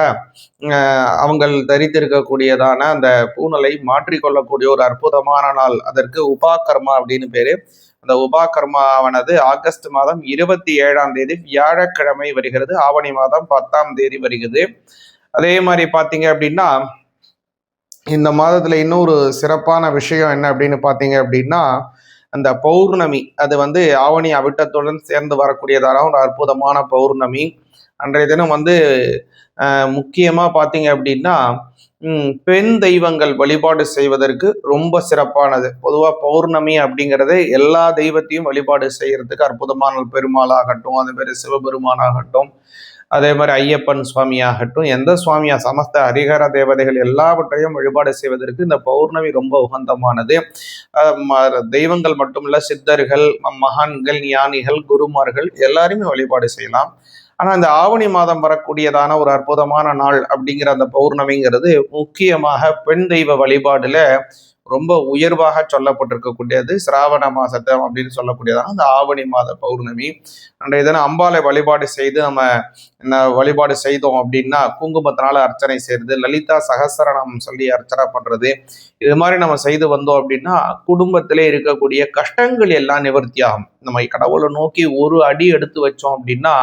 அவங்கள் தரித்திருக்கக்கூடியதான அந்த பூனலை மாற்றிக்கொள்ளக்கூடிய ஒரு அற்புதமான நாள். அதற்கு உபாகர்மா அப்படின்னு பேரு. அந்த உபாகர்மாவானது ஆகஸ்ட் மாதம் 27ஆம் தேதி வியாழக்கிழமை வருகிறது. ஆவணி மாதம் 10ஆம் தேதி வருகிறது. அதே மாதிரி பார்த்தீங்க அப்படின்னா இந்த மாதத்துல இன்னொரு சிறப்பான விஷயம் என்ன அப்படின்னு பார்த்தீங்க அப்படின்னா அந்த பௌர்ணமி, அது ஆவணி அவிட்டத்துடன் சேர்ந்து வரக்கூடியதான ஒரு அற்புதமான பௌர்ணமி. அன்றைய தினம் முக்கியமாக பார்த்தீங்க அப்படின்னா பெண் தெய்வங்கள் வழிபாடு செய்வதற்கு ரொம்ப சிறப்பானது. பொதுவாக பௌர்ணமி அப்படிங்கிறது எல்லா தெய்வத்தையும் வழிபாடு செய்யறதுக்கு அற்புதமான பெருமாளாகட்டும், அதே மாதிரி சிவபெருமானாகட்டும், அதே மாதிரி ஐயப்பன் சுவாமி ஆகட்டும், எந்த சுவாமியா சமஸ்த ஹரிஹர தேவதைகள் எல்லாவற்றையும் வழிபாடு செய்வதற்கு இந்த பௌர்ணமி ரொம்ப உகந்தமானது. தெய்வங்கள் மட்டுமல்ல, சித்தர்கள், மகான்கள், ஞானிகள், குருமார்கள் எல்லாருமே வழிபாடு செய்யலாம். ஆனா இந்த ஆவணி மாதம் வரக்கூடியதான ஒரு அற்புதமான நாள் அப்படிங்கிற அந்த பௌர்ணமிங்கிறது முக்கியமாக பெண் தெய்வ வழிபாடுல ரொம்ப உயர்வாக சொல்லப்பட்டிருக்கக்கூடியது. சிராவண மாசத்தை அப்படின்னு சொல்லக்கூடியதான அந்த ஆவணி மாத பௌர்ணமி. அன்றைய தினம் அம்பாலை வழிபாடு செய்து நம்ம வழிபாடு செய்தோம் அப்படின்னா குங்குமத்தினால அர்ச்சனை செய்யறது, லலிதா சகஸ்ரநாமம் சொல்லி அர்ச்சனை பண்றது, இது மாதிரி நம்ம செய்து வந்தோம் அப்படின்னா குடும்பத்திலே இருக்கக்கூடிய கஷ்டங்கள் எல்லாம் நிவர்த்தி ஆகும். நம்ம கடவுளை நோக்கி ஒரு அடி எடுத்து வச்சோம் அப்படின்னா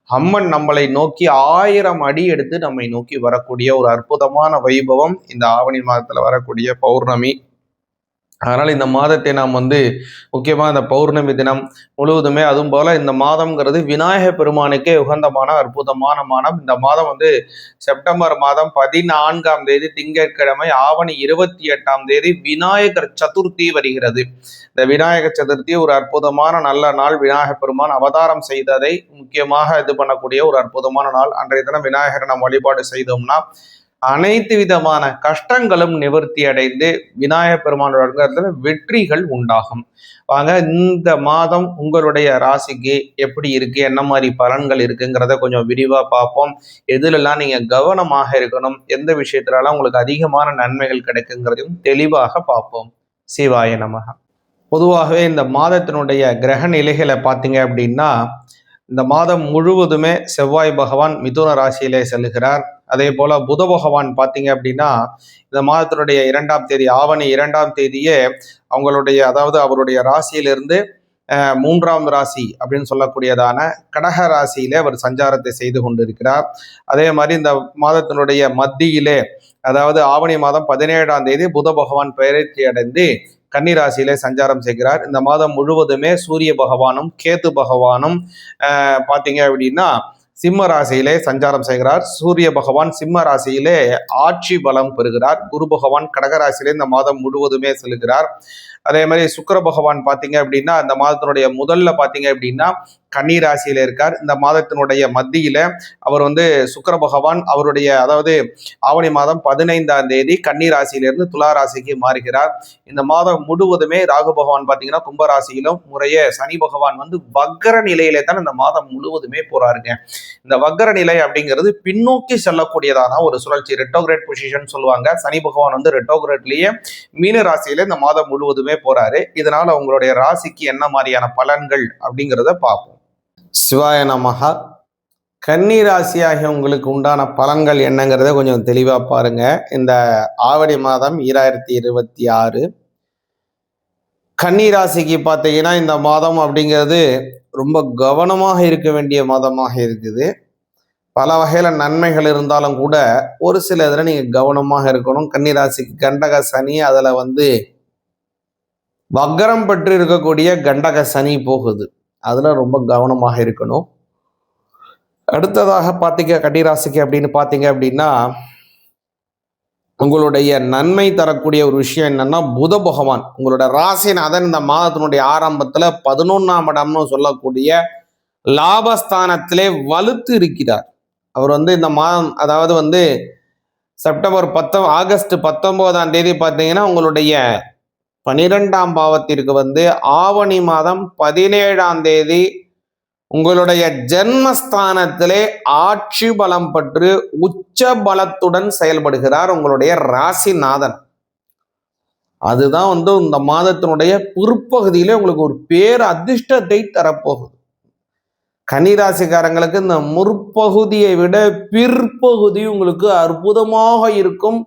அம்மன் நம்மளை நோக்கி 1000 அடி எடுத்து நம்மை நோக்கி வரக்கூடிய ஒரு அற்புதமான வைபவம் இந்த ஆவணி மாதத்துல வரக்கூடிய பௌர்ணமி. அதனால இந்த மாதத்தை நாம் முக்கியமாக இந்த பௌர்ணமி தினம் முழுவதுமே, அதுவும் போல இந்த மாதம்ங்கிறது விநாயக பெருமானுக்கே உகந்தமான அற்புதமான மாதம். இந்த மாதம் செப்டம்பர் மாதம் 14ஆம் தேதி திங்கட்கிழமை, ஆவணி 28ஆம் தேதி விநாயகர் சதுர்த்தி வருகிறது. இந்த விநாயகர் சதுர்த்தி ஒரு அற்புதமான நல்ல நாள். விநாயக பெருமான் அவதாரம் செய்ததை முக்கியமாக இது பண்ணக்கூடிய ஒரு அற்புதமான நாள். அன்றைய தினம் விநாயகரை நாம் வழிபாடு செய்தோம்னா அனைத்து விதமான கஷ்டங்களும் நிவர்த்தி அடைந்து விநாயகர் பெருமானோட வெற்றிகள் உண்டாகும். வாங்க, இந்த மாதம் உங்களுடைய ராசிக்கு எப்படி இருக்கு, என்ன மாதிரி பலன்கள் இருக்குங்கிறத கொஞ்சம் விரிவா பார்ப்போம். எதுலெல்லாம் நீங்க கவனமாக இருக்கணும், எந்த விஷயத்துலலாம் உங்களுக்கு அதிகமான நன்மைகள் கிடைக்குங்கிறதையும் தெளிவாக பார்ப்போம். சிவாய நமக. பொதுவாகவே இந்த மாதத்தினுடைய கிரக நிலைகளை பார்த்தீங்க அப்படின்னா, இந்த மாதம் முழுவதுமே செவ்வாய் பகவான் மிதுன ராசியிலே செல்கிறார். அதே போல புத பகவான் பார்த்தீங்க அப்படின்னா இந்த மாதத்தினுடைய 2ஆம் தேதி, ஆவணி 2ஆம் தேதியே அவங்களுடைய, அதாவது அவருடைய ராசியிலிருந்து 3ஆம் ராசி அப்படின்னு சொல்லக்கூடியதான கடக ராசியிலே அவர் சஞ்சாரத்தை செய்து கொண்டிருக்கிறார். அதே மாதிரி இந்த மாதத்தினுடைய மத்தியிலே, அதாவது ஆவணி மாதம் 17ஆம் தேதி புத பகவான் பெயர்ச்சி அடைந்து கன்னிராசியிலே சஞ்சாரம் செய்கிறார். இந்த மாதம் முழுவதுமே சூரிய பகவானும் கேது பகவானும் பார்த்தீங்க அப்படின்னா சிம்ம ராசியிலே சஞ்சாரம் செய்கிறார். சூரிய பகவான் சிம்ம ராசியிலே ஆட்சி பலம் பெறுகிறார். குரு பகவான் கடகராசியிலே இந்த மாதம் முழுவதுமே செல்கிறார். அதே மாதிரி சுக்கிர பகவான் பார்த்தீங்க அப்படின்னா இந்த மாதத்தினுடைய முதல்ல பார்த்தீங்க அப்படின்னா கன்னி ராசியில இருக்கார். இந்த மாதத்தினுடைய மத்தியில அவர் சுக்கிர பகவான் அவருடைய, அதாவது ஆவணி மாதம் 15ஆம் தேதி கன்னி ராசியிலிருந்து துலா ராசிக்கு மாறுகிறார். இந்த மாதம் முழுவதுமே ராகு பகவான் பார்த்தீங்கன்னா கும்பராசியிலும் முறையே, சனி பகவான் வக்கர நிலையிலே தான் இந்த மாதம் முழுவதுமே போறாருங்க. இந்த வக்கர நிலை அப்படிங்கிறது பின்னோக்கி செல்லக்கூடியதான ஒரு சுழற்சி, ரெட்டோகிரேட் பொசிஷன் சொல்லுவாங்க. சனி பகவான் ரெட்டோகிரேட்லயே மீன ராசியில இந்த மாதம் முழுவதுமே போறாரு. இதனால உங்களுடைய ராசிக்கு என்ன மாதிரியான பலன்கள் அப்படிங்கிறத பார்ப்போம். சிவாய நமஹா. கன்னி ராசியாகிய உங்களுக்கு உண்டான பலன்கள் என்னங்கிறத கொஞ்சம் தெளிவா பாருங்க. இந்த ஆவணி மாதம் 2026 கன்னி ராசிக்கு பார்த்தீங்கன்னா இந்த மாதம் அப்படிங்கிறது ரொம்ப கவனமாக இருக்க வேண்டிய மாதமாக இருக்குது. பல வகையில நன்மைகள் இருந்தாலும் கூட ஒரு சில இதில் நீங்க கவனமாக இருக்கணும். கன்னி ராசிக்கு கண்டக சனி, அதுல வக்கரம் பெற்று இருக்கக்கூடிய கண்டக சனி போகுது, அதுல ரொம்ப கவனமாக இருக்கணும். அடுத்ததாக பார்த்தீங்க கன்னிராசிக்கு அப்படின்னு பார்த்தீங்க அப்படின்னா உங்களுடைய நன்மை தரக்கூடிய ஒரு விஷயம் என்னன்னா, புத பகவான் உங்களோட ராசிநாதன் இந்த மாதத்தினுடைய ஆரம்பத்துல 11ஆம் இடம்னு சொல்லக்கூடிய லாபஸ்தானத்திலே வலுத்து இருக்கிறார். அவர் இந்த மாதம், அதாவது ஆகஸ்ட் 19ஆம் தேதி பார்த்தீங்கன்னா உங்களுடைய 12ஆம் பாவத்திற்கு ஆவணி மாதம் 17ஆம் தேதி உங்களுடைய ஜென்மஸ்தானத்திலே ஆட்சி பலம் பெற்று உச்ச பலத்துடன் செயல்படுகிறார் உங்களுடைய ராசிநாதன். அதுதான் இந்த மாதத்தினுடைய பிற்பகுதியிலே உங்களுக்கு ஒரு பேர் அதிர்ஷ்டத்தை தரப்போகுது. கன்னிராசிக்காரங்களுக்கு இந்த முற்பகுதியை விட பிற்பகுதி உங்களுக்கு அற்புதமாக இருக்கும்.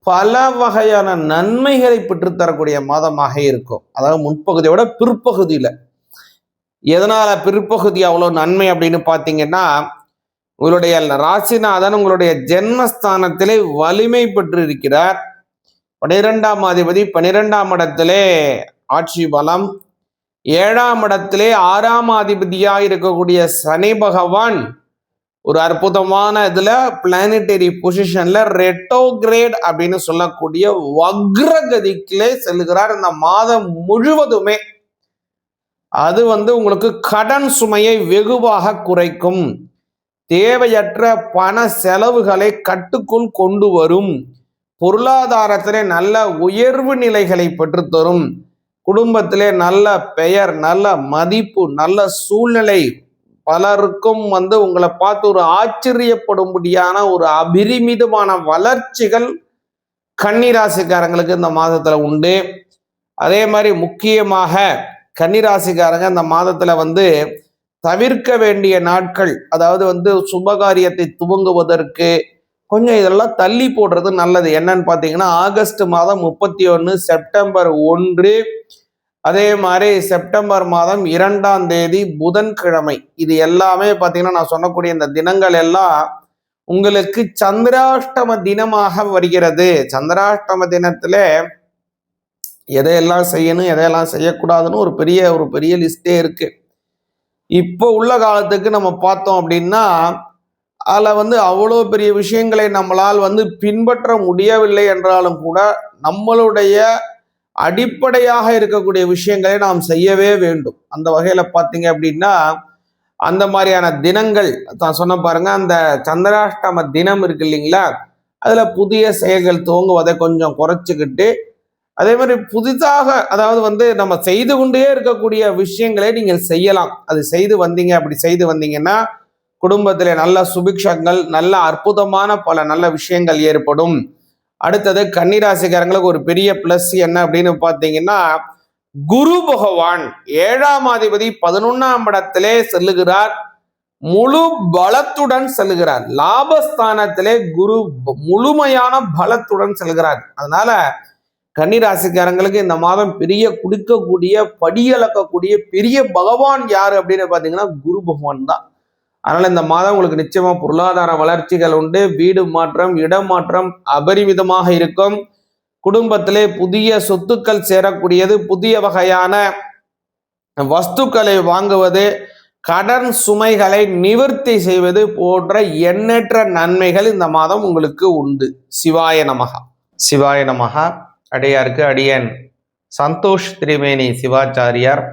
பல வகையான நன்மைகளை பெற்றுத்தரக்கூடிய மாதமாக இருக்கும். அதாவது முன்பகுதியை விட பிற்பகுதியில. எதனால பிற்பகுதி அவ்வளோ நன்மை அப்படின்னு பார்த்தீங்கன்னா, உங்களுடைய ராசிநாதன் உங்களுடைய ஜென்மஸ்தானத்திலே வலிமை பெற்று இருக்கிறார். 12ஆம் அதிபதி 12ஆம் இடத்திலே ஆட்சி பலம், 7ஆம் இடத்திலே 6ஆம் அதிபதியாக இருக்கக்கூடிய சனி பகவான் ஒரு அற்புதமான இதுல பிளானட்டரி பொசிஷன்ல ரெட்டோகிரேட் அப்படின்னு சொல்லக்கூடிய வக்ரகதிக்கிலே செல்கிறார் இந்த மாதம் முழுவதுமே. அது உங்களுக்கு கடன் சுமையை வெகுவாக குறைக்கும், தேவையற்ற பண செலவுகளை கட்டுக்குள் கொண்டு வரும், பொருளாதாரத்திலே நல்ல உயர்வு நிலைகளை பெற்றுத்தரும், குடும்பத்திலே நல்ல பெயர், நல்ல மதிப்பு, நல்ல சூழ்நிலை, பலருக்கும் உங்களை பார்த்து ஒரு ஆச்சரியப்படும்படியான ஒரு அபரிமிதமான வளர்ச்சிகள் கன்னிராசிக்காரங்களுக்கு இந்த மாதத்துல உண்டு. அதே மாதிரி முக்கியமாக கன்னிராசிக்காரங்க இந்த மாதத்துல தவிர்க்க வேண்டிய நாட்கள், அதாவது சுபகாரியத்தை துவங்குவதற்கு கொஞ்சம் இதெல்லாம் தள்ளி போடுறது நல்லது. என்னன்னு பார்த்தீங்கன்னா ஆகஸ்ட் மாதம் 31, செப்டம்பர் 1, அதே மாதிரி செப்டம்பர் மாதம் 2ஆம் தேதி புதன்கிழமை. இது எல்லாமே பார்த்தீங்கன்னா நான் சொன்னக்கூடிய இந்த தினங்கள் எல்லாம் உங்களுக்கு சந்திராஷ்டம தினமாக வருகிறது. சந்திராஷ்டம தினத்துல எதையெல்லாம் செய்யணும் எதையெல்லாம் செய்யக்கூடாதுன்னு ஒரு பெரிய லிஸ்டே இருக்கு. இப்போ உள்ள காலத்துக்கு நம்ம பார்த்தோம் அப்படின்னா அதில் அவ்வளோ பெரிய விஷயங்களை நம்மளால் பின்பற்ற முடியவில்லை என்றாலும் கூட நம்மளுடைய அடிப்படையாக இருக்கக்கூடிய விஷயங்களை நாம் செய்யவே வேண்டும். அந்த வகையில் பார்த்தீங்க அப்படின்னா அந்த மாதிரியான தினங்கள் தான் சொன்ன பாருங்க, அந்த சந்திராஷ்டம தினம் இருக்கு இல்லைங்களா, அதில் புதிய செயல்கள் துவங்குவதை கொஞ்சம் குறைச்சிக்கிட்டு, அதே மாதிரி புதிதாக அதாவது நம்ம செய்து கொண்டே இருக்கக்கூடிய விஷயங்களை நீங்கள் செய்யலாம். அது செய்து வந்தீங்க, அப்படி செய்து வந்தீங்கன்னா குடும்பத்திலே நல்ல சுபிக்ஷங்கள், நல்ல அற்புதமான பல நல்ல விஷயங்கள் ஏற்படும். அடுத்தது கன்னிராசிக்காரங்களுக்கு ஒரு பெரிய பிளஸ் என்ன அப்படின்னு பார்த்தீங்கன்னா, குரு பகவான் 7ஆம் அதிபதி 11ஆம் இடத்திலே செல்லுகிறார், முழு பலத்துடன் செல்கிறார். லாபஸ்தானத்திலே குரு முழுமையான பலத்துடன் செல்கிறார். அதனால கன்னிராசிக்காரங்களுக்கு இந்த மாதம் பெரிய குடிக்கக்கூடிய படியளக்கக்கூடிய பெரிய பகவான் யாரு அப்படின்னு பார்த்தீங்கன்னா குரு பகவான் தான். அதனால இந்த மாதம் உங்களுக்கு நிச்சயமா பொருளாதார வளர்ச்சிகள் உண்டு, வீடு மாற்றம், இடம் மாற்றம் அபரிமிதமாக இருக்கும், குடும்பத்திலே புதிய சொத்துக்கள் சேரக்கூடியது, புதிய வகையான வஸ்துக்களை வாங்குவது, கடன் சுமைகளை நிவர்த்தி செய்வது போன்ற எண்ணற்ற நன்மைகள் இந்த மாதம் உங்களுக்கு உண்டு. சிவாய நமகா. சிவாய நமகா. அடியாருக்கு அடியன் சந்தோஷ் திரிவேணி சிவாச்சாரியார்,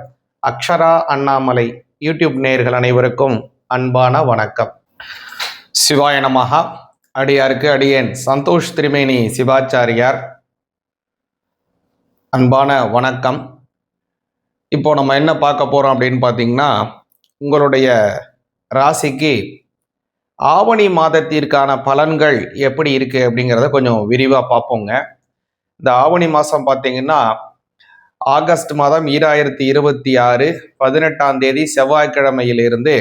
அக்ஷரா அண்ணாமலை யூடியூப் நேயர்கள் அனைவருக்கும் அன்பான வணக்கம். சிவாய நமகா. அடியாருக்கு அடியேன் சந்தோஷ் திரிவேணி சிவாச்சாரியார், அன்பான வணக்கம். இப்போ நம்ம என்ன பார்க்க போறோம் அப்படின்னு பார்த்தீங்கன்னா, உங்களுடைய ராசிக்கு ஆவணி மாதத்திற்கான பலன்கள் எப்படி இருக்கு அப்படிங்கிறத கொஞ்சம் விரிவாக பார்ப்போங்க. இந்த ஆவணி மாதம் பார்த்தீங்கன்னா ஆகஸ்ட் மாதம் 2026 18ஆம் தேதி செவ்வாய்க்கிழமையிலிருந்து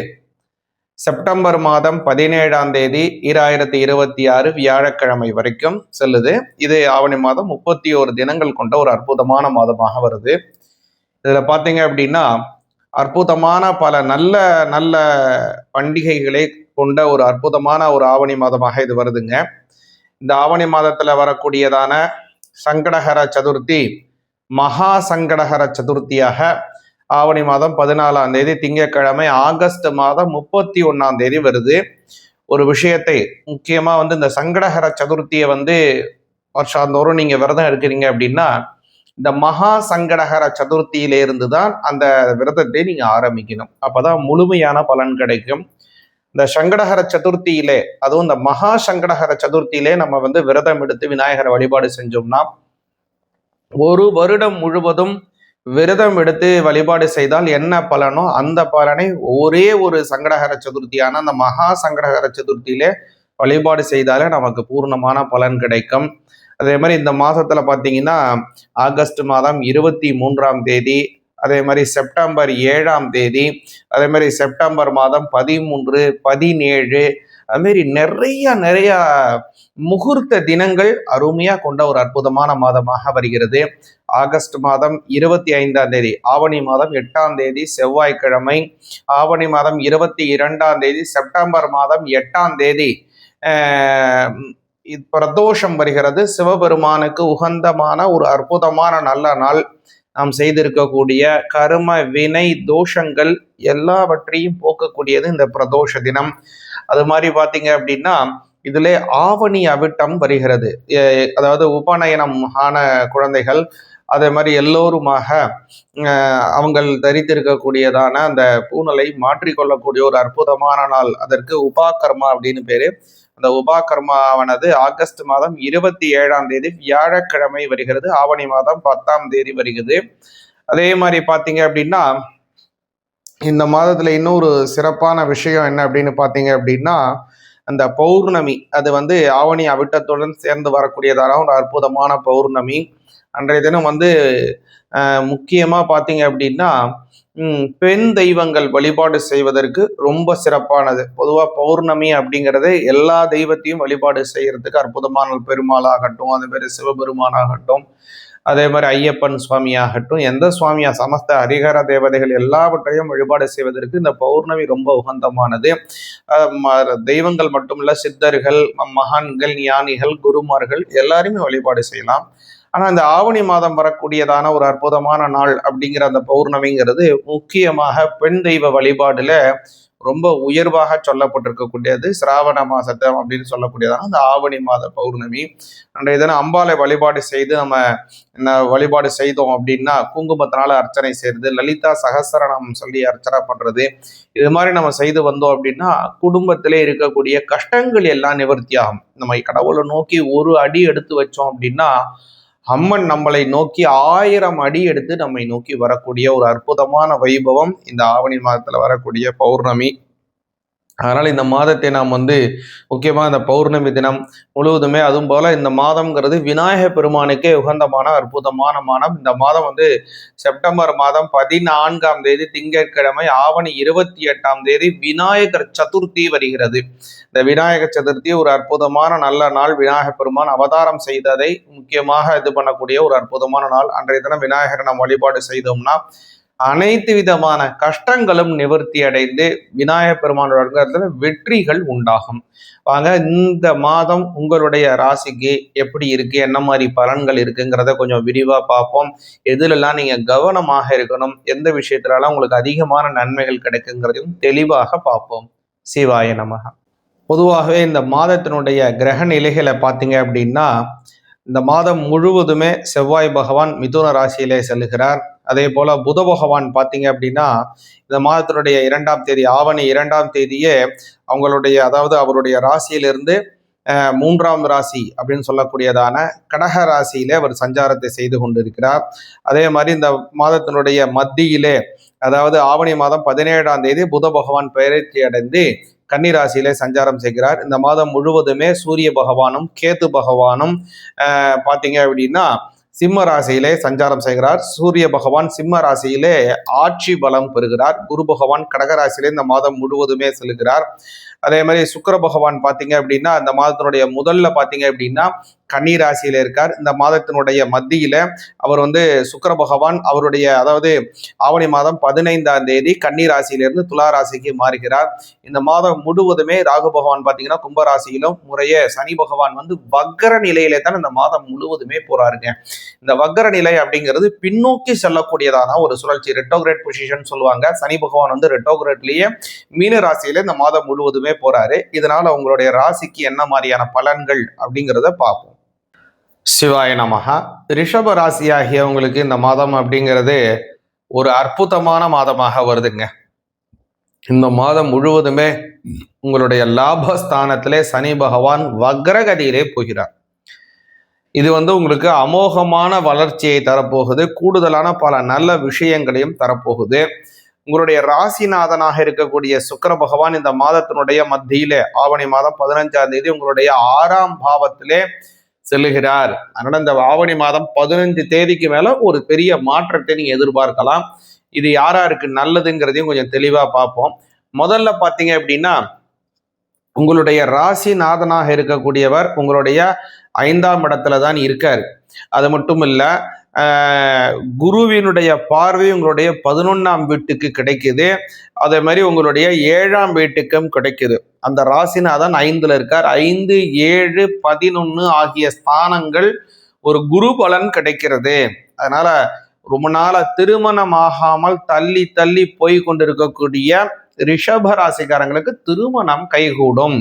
செப்டம்பர் மாதம் 17ஆம் தேதி 2026 வியாழக்கிழமை வரைக்கும் செல்லுது. இது ஆவணி மாதம் 31 தினங்கள் கொண்ட ஒரு அற்புதமான மாதமாக வருது. இதில் பார்த்தீங்க அப்படின்னா அற்புதமான பல நல்ல நல்ல பண்டிகைகளை கொண்ட ஒரு அற்புதமான ஒரு ஆவணி மாதமாக இது வருதுங்க. இந்த ஆவணி மாதத்தில் வரக்கூடியதான சங்கடஹர சதுர்த்தி மகா சங்கடஹர சதுர்த்தியாக ஆவணி மாதம் 14ஆம் தேதி திங்கட்கிழமை ஆகஸ்ட் மாதம் 31ஆம் தேதி வருது. ஒரு விஷயத்தை முக்கியமாக இந்த சங்கடஹர சதுர்த்தியை வருஷாந்தோறும் நீங்க விரதம் எடுக்கிறீங்க அப்படின்னா இந்த மகா சங்கடஹர சதுர்த்தியிலிருந்து தான் அந்த விரதத்தை நீங்க ஆரம்பிக்கணும். அப்பதான் முழுமையான பலன் கிடைக்கும். இந்த சங்கடஹர சதுர்த்தியிலே, அதுவும் இந்த மகா சங்கடஹர சதுர்த்தியிலே நம்ம விரதம் எடுத்து விநாயகரை வழிபாடு செஞ்சோம்னா ஒரு வருடம் முழுவதும் விரதம் எடுத்து வழிபாடு செய்தால் என்ன பலனோ அந்த பலனை ஒரே ஒரு சங்கடஹர சதுர்த்தியான அந்த மகா சங்கடஹர சதுர்த்தியிலே வழிபாடு செய்தாலே நமக்கு பூர்ணமான பலன் கிடைக்கும். அதே மாதிரி இந்த மாதத்துல பார்த்தீங்கன்னா ஆகஸ்ட் மாதம் 23ஆம் தேதி, அதே மாதிரி செப்டம்பர் 7ஆம் தேதி, அதே மாதிரி செப்டம்பர் மாதம் 13, 17, அதுமாரி நிறைய முகூர்த்த தினங்கள் அருமையா கொண்ட ஒரு அற்புதமான மாதமாக வருகிறது. ஆகஸ்ட் மாதம் 25ஆம் தேதி ஆவணி மாதம் 8ஆம் தேதி செவ்வாய்க்கிழமை, ஆவணி மாதம் 22ஆம் தேதி செப்டம்பர் மாதம் 8ஆம் தேதி பிரதோஷம் வருகிறது. சிவபெருமானுக்கு உகந்தமான ஒரு அற்புதமான நல்ல நாள். நாம் செய்திருக்கக்கூடிய கர்ம வினை தோஷங்கள் எல்லாவற்றையும் போக்கக்கூடியது இந்த பிரதோஷ தினம். அது மாதிரி பார்த்தீங்க அப்படின்னா இதுல ஆவணி அவிட்டம் வருகிறது. அதாவது உபநயனம் ஆன குழந்தைகள் அதே மாதிரி எல்லோருமாக அவங்கள் தரித்திருக்கக்கூடியதான அந்த பூணலை மாற்றிக்கொள்ளக்கூடிய ஒரு அற்புதமான நாள். அதற்கு உபாகர்மா அப்படின்னு பேரு. அந்த உபாகர்மாவானது ஆகஸ்ட் மாதம் 27ஆம் தேதி வியாழக்கிழமை வருகிறது. ஆவணி மாதம் 10ஆம் தேதி வருகிறது. அதே மாதிரி பார்த்தீங்க அப்படின்னா இந்த மாதத்துல இன்னொரு சிறப்பான விஷயம் என்ன அப்படின்னு பார்த்தீங்க அப்படின்னா அந்த பௌர்ணமி, அது ஆவணி அவிட்டத்துடன் சேர்ந்து வரக்கூடியதான ஒரு அற்புதமான பௌர்ணமி. அன்றைய தினம் முக்கியமா பார்த்தீங்க அப்படின்னா பெண் தெய்வங்கள் வழிபாடு செய்வதற்கு ரொம்ப சிறப்பானது. பொதுவாக பௌர்ணமி அப்படிங்கிறது எல்லா தெய்வத்தையும் வழிபாடு செய்யறதுக்கு அற்புதமான பெருமாளாகட்டும், அதே மாதிரி சிவபெருமானாகட்டும், அதே மாதிரி ஐயப்பன் சுவாமியாகட்டும், எந்த சுவாமியா சமஸ்த ஹரிஹர தேவதைகள் எல்லாவற்றையும் வழிபாடு செய்வதற்கு இந்த பௌர்ணமி ரொம்ப உகந்தமானது. தெய்வங்கள் மட்டுமல்ல, சித்தர்கள், மகான்கள், ஞானிகள், குருமார்கள் எல்லாருமே வழிபாடு செய்யலாம். ஆனா இந்த ஆவணி மாதம் வரக்கூடியதான ஒரு அற்புதமான நாள் அப்படிங்கிற அந்த பௌர்ணமிங்கிறது முக்கியமாக பெண் தெய்வ வழிபாடுல ரொம்ப உயர்வாக சொல்லப்பட்டிருக்கக்கூடியது. சிராவண மாசத்தை அப்படின்னு சொல்லக்கூடியதான அந்த ஆவணி மாத பௌர்ணமி. அன்றைய தினம் அம்பாலை வழிபாடு செய்து நம்ம வழிபாடு செய்தோம் அப்படின்னா குங்குமத்தினால அர்ச்சனை செய்யறது, லலிதா சகஸ்ரநாமம் சொல்லி அர்ச்சனை பண்றது, இது மாதிரி நம்ம செய்து வந்தோம் அப்படின்னா குடும்பத்திலே இருக்கக்கூடிய கஷ்டங்கள் எல்லாம் நிவர்த்தி ஆகும். நம்ம கடவுளை நோக்கி ஒரு அடி எடுத்து வச்சோம் அப்படின்னா அம்மன் நம்மளை நோக்கி 1000 அடி எடுத்து நம்மை நோக்கி வரக்கூடிய ஒரு அற்புதமான வைபவம் இந்த ஆவணி மாதத்துல வரக்கூடிய பௌர்ணமி. அதனால இந்த மாதத்தை நாம் முக்கியமாக இந்த பௌர்ணமி தினம் முழுவதுமே, அதுவும் போல இந்த மாதம்ங்கிறது விநாயக பெருமானுக்கே உகந்தமான அற்புதமான மாதம். இந்த மாதம் செப்டம்பர் மாதம் 14ஆம் தேதி திங்கட்கிழமை, ஆவணி 28ஆம் தேதி விநாயகர் சதுர்த்தி வருகிறது. இந்த விநாயகர் சதுர்த்தி ஒரு அற்புதமான நல்ல நாள். விநாயக பெருமான் அவதாரம் செய்ததை முக்கியமாக இது பண்ணக்கூடிய ஒரு அற்புதமான நாள். அன்றைய தினம் விநாயகரை நாம் வழிபாடு செய்தோம்னா அனைத்து விதமான கஷ்டங்களும் நிவர்த்தி அடைந்து விநாயகர் பெருமானோட வெற்றிகள் உண்டாகும். வாங்க, இந்த மாதம் உங்களுடைய ராசிக்கு எப்படி இருக்கு, என்ன மாதிரி பலன்கள் இருக்குங்கிறத கொஞ்சம் விரிவா பார்ப்போம். எதுலெல்லாம் நீங்க கவனமாக இருக்கணும், எந்த விஷயத்துலலாம் உங்களுக்கு அதிகமான நன்மைகள் கிடைக்குங்கிறதையும் தெளிவாக பார்ப்போம். சிவாய நமக. பொதுவாகவே இந்த மாதத்தினுடைய கிரக நிலைகளை பார்த்தீங்க அப்படின்னா இந்த மாதம் முழுவதுமே செவ்வாய் பகவான் மிதுன ராசியிலே செல்லுகிறார். அதே போல புத பகவான் பார்த்தீங்க அப்படின்னா இந்த மாதத்தினுடைய 2ஆம் தேதி, ஆவணி 2ஆம் தேதியே அதாவது அவருடைய ராசியிலிருந்து 3ஆம் ராசி அப்படின்னு சொல்லக்கூடியதான கடக ராசியிலே அவர் சஞ்சாரத்தை செய்து கொண்டிருக்கிறார். அதே மாதிரி இந்த மாதத்தினுடைய மத்தியிலே, அதாவது ஆவணி மாதம் 17ஆம் தேதி புத பகவான் பெயர்ச்சி அடைந்து கன்னிராசியிலே சஞ்சாரம் செய்கிறார். இந்த மாதம் முழுவதுமே சூரிய பகவானும் கேது பகவானும் பார்த்தீங்க அப்படின்னா சிம்ம ராசியிலே சஞ்சாரம் செய்கிறார். சூரிய பகவான் சிம்ம ராசியிலே ஆட்சி பலம் பெறுகிறார். குரு பகவான் கடகராசியிலே இந்த மாதம் முழுவதுமே செல்கிறார். அதே மாதிரி சுக்கிர பகவான் பார்த்தீங்க அப்படின்னா இந்த மாதத்தினுடைய முதல்ல பார்த்தீங்க அப்படின்னா கன்னி ராசியில இருக்கார். இந்த மாதத்தினுடைய மத்தியில அவர் சுக்கிர பகவான் அவருடைய, அதாவது ஆவணி மாதம் 15ஆம் தேதி கன்னி ராசியிலிருந்து துலா ராசிக்கு மாறுகிறார். இந்த மாதம் முழுவதுமே ராகு பகவான் பார்த்தீங்கன்னா கும்பராசியிலும், முறையே சனி பகவான் வக்கர நிலையிலே தான் இந்த மாதம் முழுவதுமே போறாருங்க. இந்த வக்கர நிலை அப்படிங்கிறது பின்னோக்கி செல்லக்கூடியதான ஒரு சுழற்சி, ரெட்டோகிரேட் பொசிஷன் சொல்லுவாங்க. சனி பகவான் ரெட்டோகிரேட்லயே மீன ராசியில இந்த மாதம் முழுவதுமே போறாரு. இதனால உங்களுடைய ராசிக்கு என்ன மாதிரியான பலன்கள் அப்படிங்கிறத பார்ப்போம். சிவாய நமகா. ரிஷப ராசியாகியவங்களுக்கு இந்த மாதம் அப்படிங்கிறது ஒரு அற்புதமான மாதமாக வருதுங்க. இந்த மாதம் முழுவதுமே உங்களுடைய லாபஸ்தானத்திலே சனி பகவான் வக்ரகதியிலே போகிறார். இது உங்களுக்கு அமோகமான வளர்ச்சியை தரப்போகுது. கூடுதலான பல நல்ல விஷயங்களையும் தரப்போகுது. உங்களுடைய ராசிநாதனாக இருக்கக்கூடிய சுக்கிர பகவான் இந்த மாதத்தினுடைய மத்தியிலே ஆவணி மாதம் 15ஆம் தேதி உங்களுடைய 6ஆம் பாவத்திலே செல்லுகிறார். அதனால இந்த ஆவணி மாதம் 15 தேதிக்கு மேல ஒரு பெரிய மாற்றத்தை நீங்க எதிர்பார்க்கலாம். இது யாருக்கு நல்லதுங்கிறதையும் கொஞ்சம் தெளிவா பார்ப்போம். முதல்ல பார்த்தீங்க அப்படின்னா உங்களுடைய ராசிநாதனாக இருக்கக்கூடியவர் உங்களுடைய 5ஆம் இடத்துல தான் இருக்காரு. அது மட்டும் இல்ல, குருவினுடைய பார்வை உங்களுடைய 11ஆம் வீட்டுக்கு கிடைக்குது. அதே மாதிரி உங்களுடைய 7ஆம் வீட்டுக்கும் கிடைக்குது. அந்த ராசிநாதன் 5ல இருக்கார். 5, 7, 11 ஆகிய ஸ்தானங்கள் ஒரு குரு பலன் கிடைக்கிறது. அதனால ரொம்ப நாளா திருமணம் ஆகாமல் தள்ளி தள்ளி போய் கொண்டிருக்கக்கூடிய ரிஷப ராசிக்காரங்களுக்கு திருமணம் கைகூடும்.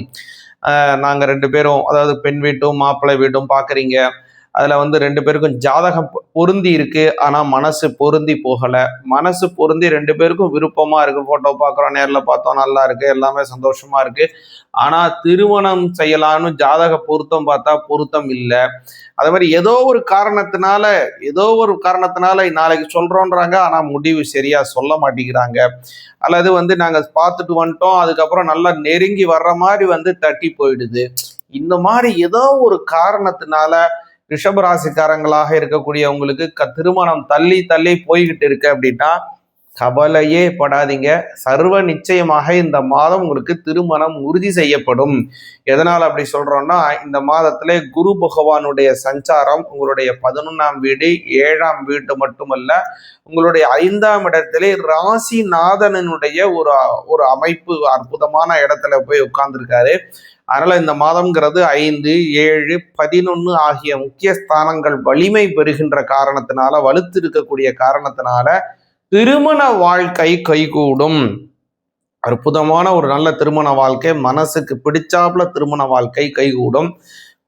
நாங்க 2 பேரும், அதாவது பெண் வீட்டும் மாப்பிள்ளை வீட்டும் பாக்குறீங்க, அதுல வந்து 2 பேருக்கும் ஜாதகம் பொருந்தி இருக்கு, ஆனா மனசு பொருந்தி போகல. மனசு பொருந்தி 2 பேருக்கும் விருப்பமா இருக்கு, போட்டோ பாக்குறோம், நேர்ல பார்த்தோம், நல்லா இருக்கு, எல்லாமே சந்தோஷமா இருக்கு. ஆனா திருமணம் செய்யலாம்னு ஜாதக பொருத்தம் பார்த்தா பொருத்தம் இல்லை. அதே மாதிரி ஏதோ ஒரு காரணத்தினால நாளைக்கு சொல்றோன்றாங்க, ஆனா முடிவு சரியா சொல்ல மாட்டேங்கிறாங்க. அல்லது வந்து நாங்க பார்த்துட்டு வந்துட்டோம், அதுக்கப்புறம் நல்லா நெருங்கி வர்ற மாதிரி வந்து தட்டி போயிடுது. இந்த மாதிரி ஏதோ ஒரு காரணத்தினால ரிஷபராசிக்காரங்களாக இருக்கக்கூடியவங்களுக்கு திருமணம் தள்ளி தள்ளி போய்கிட்டு இருக்கு அப்படின்னா கவலையே படாதீங்க. சர்வ நிச்சயமாக இந்த மாதம் உங்களுக்கு திருமணம் உறுதி செய்யப்படும். எதனால் அப்படி சொல்றோம்னா, இந்த மாதத்திலே குரு பகவானுடைய சஞ்சாரம் உங்களுடைய 11ஆம் வீடு, 7ஆம் வீடு மட்டுமல்ல, உங்களுடைய 5ஆம் இடத்திலே ராசிநாதனுடைய ஒரு அமைப்பு அற்புதமான இடத்துல போய் உட்கார்ந்துருக்காரு. அதனால இந்த மாதம்ங்கிறது 5, 7, 11 ஆகிய முக்கிய ஸ்தானங்கள் வலிமை பெறுகின்ற காரணத்தினால, வலுத்து இருக்கக்கூடிய காரணத்தினால திருமண வாழ்க்கை கைகூடும். அற்புதமான ஒரு நல்ல திருமண வாழ்க்கை, மனசுக்கு பிடிச்சாப்புல திருமண வாழ்க்கை கைகூடும்.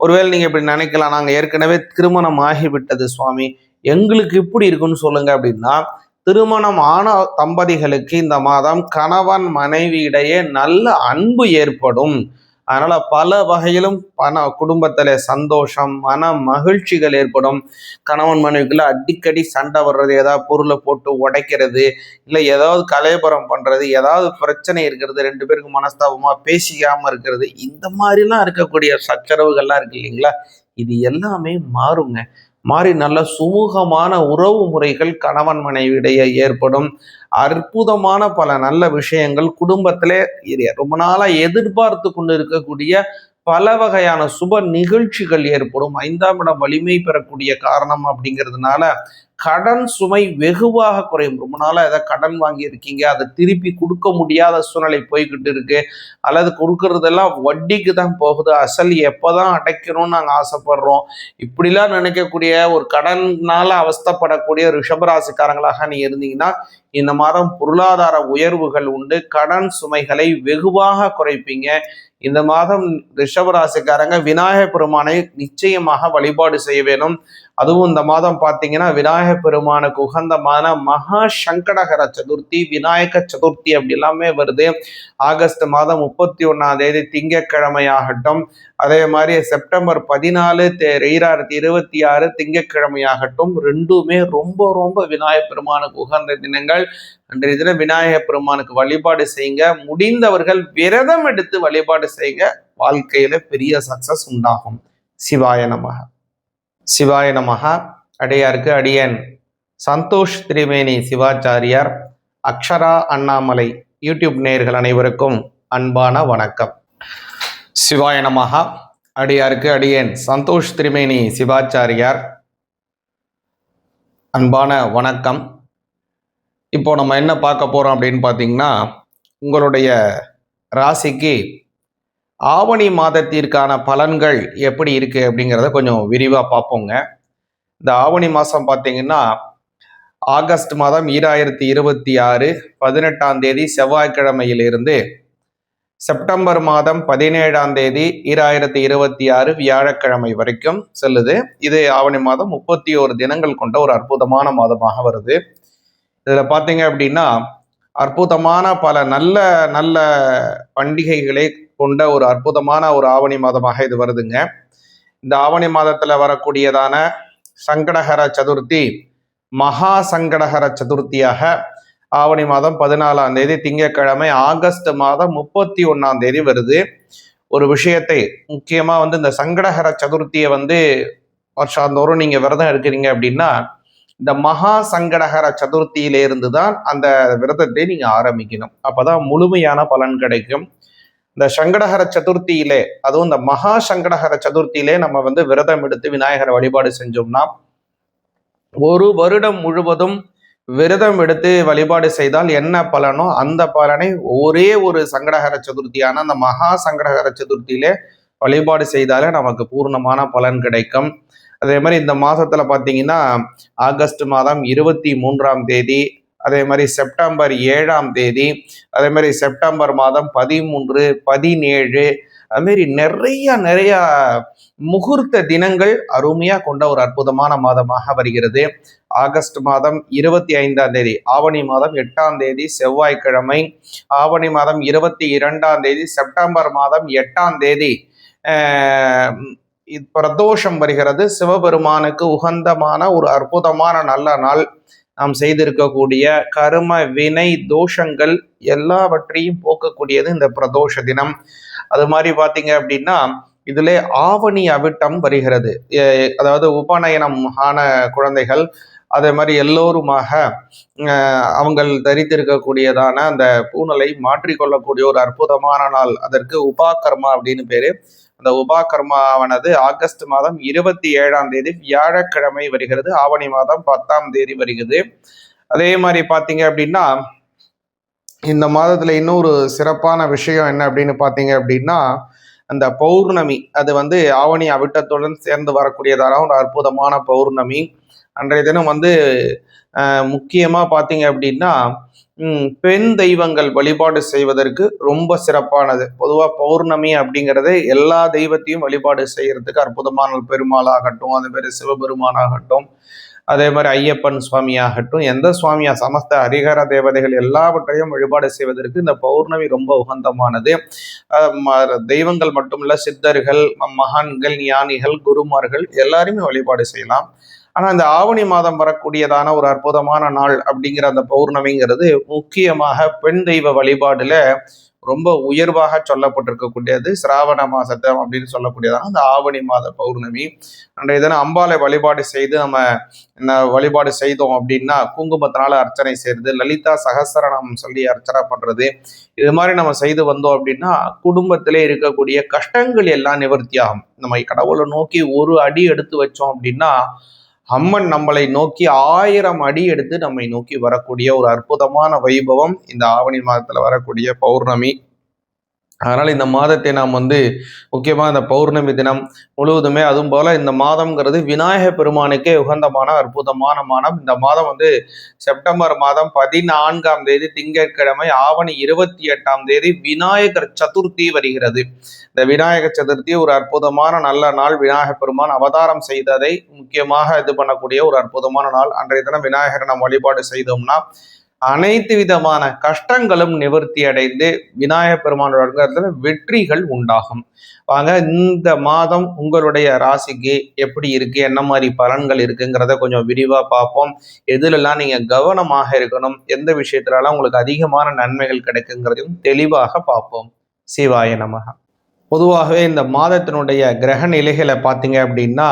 ஒருவேளை நீங்க இப்படி நினைக்கலாம், நாங்க ஏற்கனவே திருமணம் ஆகிவிட்டது சுவாமி, எங்களுக்கு இப்படி இருக்குன்னு சொல்லுங்க அப்படின்னா, திருமணம் ஆன தம்பதிகளுக்கு இந்த மாதம் கணவன் மனைவியிடையே நல்ல அன்பு ஏற்படும். அதனால பல வகையிலும் குடும்பத்துல சந்தோஷம், மன மகிழ்ச்சிகள் ஏற்படும். கணவன் மனைவிக்குள்ள அடிக்கடி சண்டை வர்றது, ஏதாவது பொருளை போட்டு உடைக்கிறது, இல்லை ஏதாவது கலைபுரம் பண்றது, ஏதாவது பிரச்சனை இருக்கிறது, 2 பேருக்கு மனஸ்தாபமா பேசிக்காம இருக்கிறது, இந்த மாதிரிலாம் இருக்கக்கூடிய சச்சரவுகள்லாம் இருக்கு இல்லைங்களா, இது எல்லாமே மாறுங்க. மாறி நல்ல சுமூகமான உறவு முறைகள் கணவன் மனைவியிடையே ஏற்படும். அற்புதமான பல நல்ல விஷயங்கள் குடும்பத்திலே ரொம்ப நாளா எதிர்பார்த்து கொண்டு இருக்கக்கூடிய பல வகையான சுப நிகழ்ச்சிகள் ஏற்படும். 5ஆம் இடம் வலிமை பெறக்கூடிய காரணம் அப்படிங்கிறதுனால கடன் சுமை வெகுவாக குறையும். ரொம்ப நாளாக ஏதாவது கடன் வாங்கி இருக்கீங்க, அதை திருப்பி கொடுக்க முடியாத சூழ்நிலை போய்கிட்டு இருக்கு, அல்லது கொடுக்கறதெல்லாம் வட்டிக்கு தான் போகுது, அசல் எப்போதான் அடைக்கணும்னு நாங்கள் ஆசைப்படுறோம், இப்படிலாம் நினைக்கக்கூடிய ஒரு கடனால அவஸ்தப்படக்கூடிய ரிஷபராசிக்காரங்களாக நீ இருந்தீங்கன்னா இந்த மாதம் பொருளாதார உயர்வுகள் உண்டு. கடன் சுமைகளை வெகுவாக குறைப்பீங்க. இந்த மாதம் ரிஷபராசிக்காரங்க விநாயகர் பெருமானை நிச்சயமாக வழிபாடு செய்ய வேணும். அதுவும் இந்த மாதம் பார்த்தீங்கன்னா விநாயகர் பெருமானுக்கு உகந்தமான மகா சங்கடகர சதுர்த்தி, விநாயக சதுர்த்தி அப்படி எல்லாமே வருது. ஆகஸ்ட் மாதம் 31ஆம் தேதி திங்கட்கிழமையாகட்டும், அதே மாதிரி செப்டம்பர் 14 2026 திங்கட்கிழமையாகட்டும், ரெண்டுமே ரொம்ப ரொம்ப விநாயகர் பெருமானுக்கு உகந்த தினங்கள். அன்றைய தினம் விநாயகர் பெருமானுக்கு வழிபாடு செய்யுங்க. முடிந்தவர்கள் விரதம் எடுத்து வழிபாடு செய்யுங்க. வாழ்க்கையில பெரிய சக்சஸ் உண்டாகும். சிவாய நமக. சிவாய நமக. அடியாருக்கு அடியன் சந்தோஷ் திரிவேணி சிவாச்சாரியார், அக்ஷரா அண்ணாமலை யூடியூப் நேயர்கள் அனைவருக்கும் அன்பான வணக்கம். சிவாய நமக. அடியாருக்கு அடியன் சந்தோஷ் திரிவேணி சிவாச்சாரியார், அன்பான வணக்கம். இப்போ நம்ம என்ன பார்க்க போறோம் அப்படின்னு பார்த்தீங்கன்னா, உங்களுடைய ராசிக்கு ஆவணி மாதத்திற்கான பலன்கள் எப்படி இருக்கு அப்படிங்கிறத கொஞ்சம் விரிவாக பார்ப்போங்க. இந்த ஆவணி மாதம் பார்த்தீங்கன்னா ஆகஸ்ட் மாதம் 2026 18ஆம் தேதி செவ்வாய்க்கிழமையிலிருந்து செப்டம்பர் மாதம் 17ஆம் தேதி 2026 வியாழக்கிழமை வரைக்கும் செல்லுது. இது ஆவணி மாதம் 31 தினங்கள் கொண்ட ஒரு அற்புதமான மாதமாக வருது. இதில் பார்த்தீங்க அப்படின்னா அற்புதமான பல நல்ல நல்ல பண்டிகைகளை கொண்ட ஒரு அற்புதமான ஒரு ஆவணி மாதமாக இது வருதுங்க. இந்த ஆவணி மாதத்துல வரக்கூடியதான சங்கடஹர சதுர்த்தி மகா சங்கடஹர சதுர்த்தியாக ஆவணி மாதம் 14ஆம் தேதி திங்கட்கிழமை ஆகஸ்ட் மாதம் 31ஆம் தேதி வருது. ஒரு விஷயத்தை முக்கியமா வந்து இந்த சங்கடஹர சதுர்த்தியை வந்து வருஷாந்தோறும் நீங்க விரதம் எடுக்கிறீங்க அப்படின்னா இந்த மகா சங்கடஹர சதுர்த்தியிலிருந்து தான் அந்த விரதத்தை நீங்க ஆரம்பிக்கணும். அப்பதான் முழுமையான பலன் கிடைக்கும். இந்த சங்கடஹர சதுர்த்தியிலே, அதுவும் இந்த மகா சங்கடஹர சதுர்த்தியிலே நம்ம வந்து விரதம் எடுத்து விநாயகரை வழிபாடு செஞ்சோம்னா ஒரு வருடம் முழுவதும் விரதம் எடுத்து வழிபாடு செய்தால் என்ன பலனோ அந்த பலனை ஒரே ஒரு சங்கடஹர சதுர்த்தியான அந்த மகா சங்கடஹர சதுர்த்தியிலே வழிபாடு செய்தாலே நமக்கு பூர்ணமான பலன் கிடைக்கும். அதே மாதிரி இந்த மாதத்தில் பார்த்தீங்கன்னா ஆகஸ்ட் மாதம் 23ஆம் தேதி, அதே மாதிரி செப்டம்பர் 7ஆம் தேதி, அதே மாதிரி செப்டம்பர் மாதம் 13, 17, அதுமாரி நிறைய முகூர்த்த தினங்கள் அருமையா கொண்ட ஒரு அற்புதமான மாதமாக வருகிறது. ஆகஸ்ட் மாதம் 25ஆம் தேதி, ஆவணி மாதம் 8ஆம் தேதி செவ்வாய்க்கிழமை, ஆவணி மாதம் 22ஆம் தேதி, செப்டம்பர் மாதம் 8ஆம் தேதி பிரதோஷம் வருகிறது. சிவபெருமானுக்கு உகந்தமான ஒரு அற்புதமான நல்ல நாள். நாம் செய்திருக்கக்கூடிய கர்ம வினை தோஷங்கள் எல்லாவற்றையும் போக்கக்கூடியது இந்த பிரதோஷ தினம். அது மாதிரி பார்த்தீங்க அப்படின்னா இதுல ஆவணி அவிட்டம் வருகிறது. அதாவது உபநயனம் ஆன குழந்தைகள் அதே மாதிரி எல்லோருமாக அவங்கள் தரித்திருக்கக்கூடியதான அந்த பூணலை மாற்றிக்கொள்ளக்கூடிய ஒரு அற்புதமான நாள். அதற்கு உபாகர்மா அப்படின்னு பேரு. அந்த உபாகர்மாவானது ஆகஸ்ட் மாதம் 27ஆம் தேதி வியாழக்கிழமை வருகிறது. ஆவணி மாதம் 10ஆம் தேதி வருகிறது. அதே மாதிரி பார்த்தீங்க அப்படின்னா இந்த மாதத்துல இன்னொரு சிறப்பான விஷயம் என்ன அப்படின்னு பார்த்தீங்க அப்படின்னா அந்த பௌர்ணமி, அது ஆவணி அவிட்டத்துடன் சேர்ந்து வரக்கூடியதான ஒரு அற்புதமான பௌர்ணமி. அன்றைய தினம் முக்கியமாக பார்த்தீங்க அப்படின்னா பெண் தெய்வங்கள் வழிபாடு செய்வதற்கு ரொம்ப சிறப்பானது. பொதுவாக பௌர்ணமி அப்படிங்கிறது எல்லா தெய்வத்தையும் வழிபாடு செய்யறதுக்கு அற்புதமான பெருமாளாகட்டும், அதே மாதிரி சிவபெருமானாகட்டும், அதே மாதிரி ஐயப்பன் சுவாமியாகட்டும், எந்த சுவாமியா சமஸ்த ஹரிஹர தேவதைகள் எல்லாவற்றையும் வழிபாடு செய்வதற்கு இந்த பௌர்ணமி ரொம்ப உகந்தமானது. தெய்வங்கள் மட்டுமல்ல, சித்தர்கள், மகான்கள், ஞானிகள், குருமார்கள் எல்லாருமே வழிபாடு செய்யலாம். ஆனால் இந்த ஆவணி மாதம் வரக்கூடியதான ஒரு அற்புதமான நாள் அப்படிங்கிற அந்த பௌர்ணமிங்கிறது முக்கியமாக பெண் தெய்வ வழிபாடுல ரொம்ப உயர்வாக சொல்லப்பட்டிருக்கக்கூடியது. சிராவண மாசத்தை அப்படின்னு சொல்லக்கூடியதான அந்த ஆவணி மாத பௌர்ணமி. அன்றைய தினம் அம்பாலை வழிபாடு செய்து நம்ம வழிபாடு செய்தோம் அப்படின்னா குங்குமத்தினால அர்ச்சனை செய்யறது, லலிதா சகஸ்ரநாமம் சொல்லி அர்ச்சனை பண்றது, இது மாதிரி நம்ம செய்து வந்தோம் அப்படின்னா குடும்பத்திலே இருக்கக்கூடிய கஷ்டங்கள் எல்லாம் நிவர்த்தி ஆகும். நம்ம கடவுளை நோக்கி ஒரு அடி எடுத்து வச்சோம் அப்படின்னா அம்மன் நம்மளை நோக்கி 1000 அடி எடுத்து நம்மை நோக்கி வரக்கூடிய ஒரு அற்புதமான வைபவம் இந்த ஆவணி மாதத்துல வரக்கூடிய பௌர்ணமி. அதனால இந்த மாதத்தை நாம் முக்கியமாக இந்த பௌர்ணமி தினம் முழுவதுமே, அதுவும் போல இந்த மாதம்ங்கிறது விநாயக பெருமானுக்கே உகந்தமான அற்புதமான மாதம். இந்த மாதம் செப்டம்பர் மாதம் 14ஆம் தேதி திங்கட்கிழமை, ஆவணி 28ஆம் தேதி விநாயகர் சதுர்த்தி வருகிறது. இந்த விநாயகர் சதுர்த்தி ஒரு அற்புதமான நல்ல நாள். விநாயக பெருமான் அவதாரம் செய்ததை முக்கியமாக இது பண்ணக்கூடிய ஒரு அற்புதமான நாள். அன்றைய தினம் விநாயகரை நாம் வழிபாடு செய்தோம்னா அனைத்து விதமான கஷ்டங்களும் நிவர்த்தி அடைந்து விநாயக பெருமானோட வெற்றிகள் உண்டாகும். வாங்க, இந்த மாதம் உங்களுடைய ராசிக்கு எப்படி இருக்கு, என்ன மாதிரி பலன்கள் இருக்குங்கிறத கொஞ்சம் விரிவா பார்ப்போம். எதுலெல்லாம் நீங்க கவனமாக இருக்கணும், எந்த விஷயத்துலலாம் உங்களுக்கு அதிகமான நன்மைகள் கிடைக்குங்கிறதையும் தெளிவாக பார்ப்போம். சிவாய நமக. பொதுவாகவே இந்த மாதத்தினுடைய கிரக நிலைகளை பார்த்தீங்க அப்படின்னா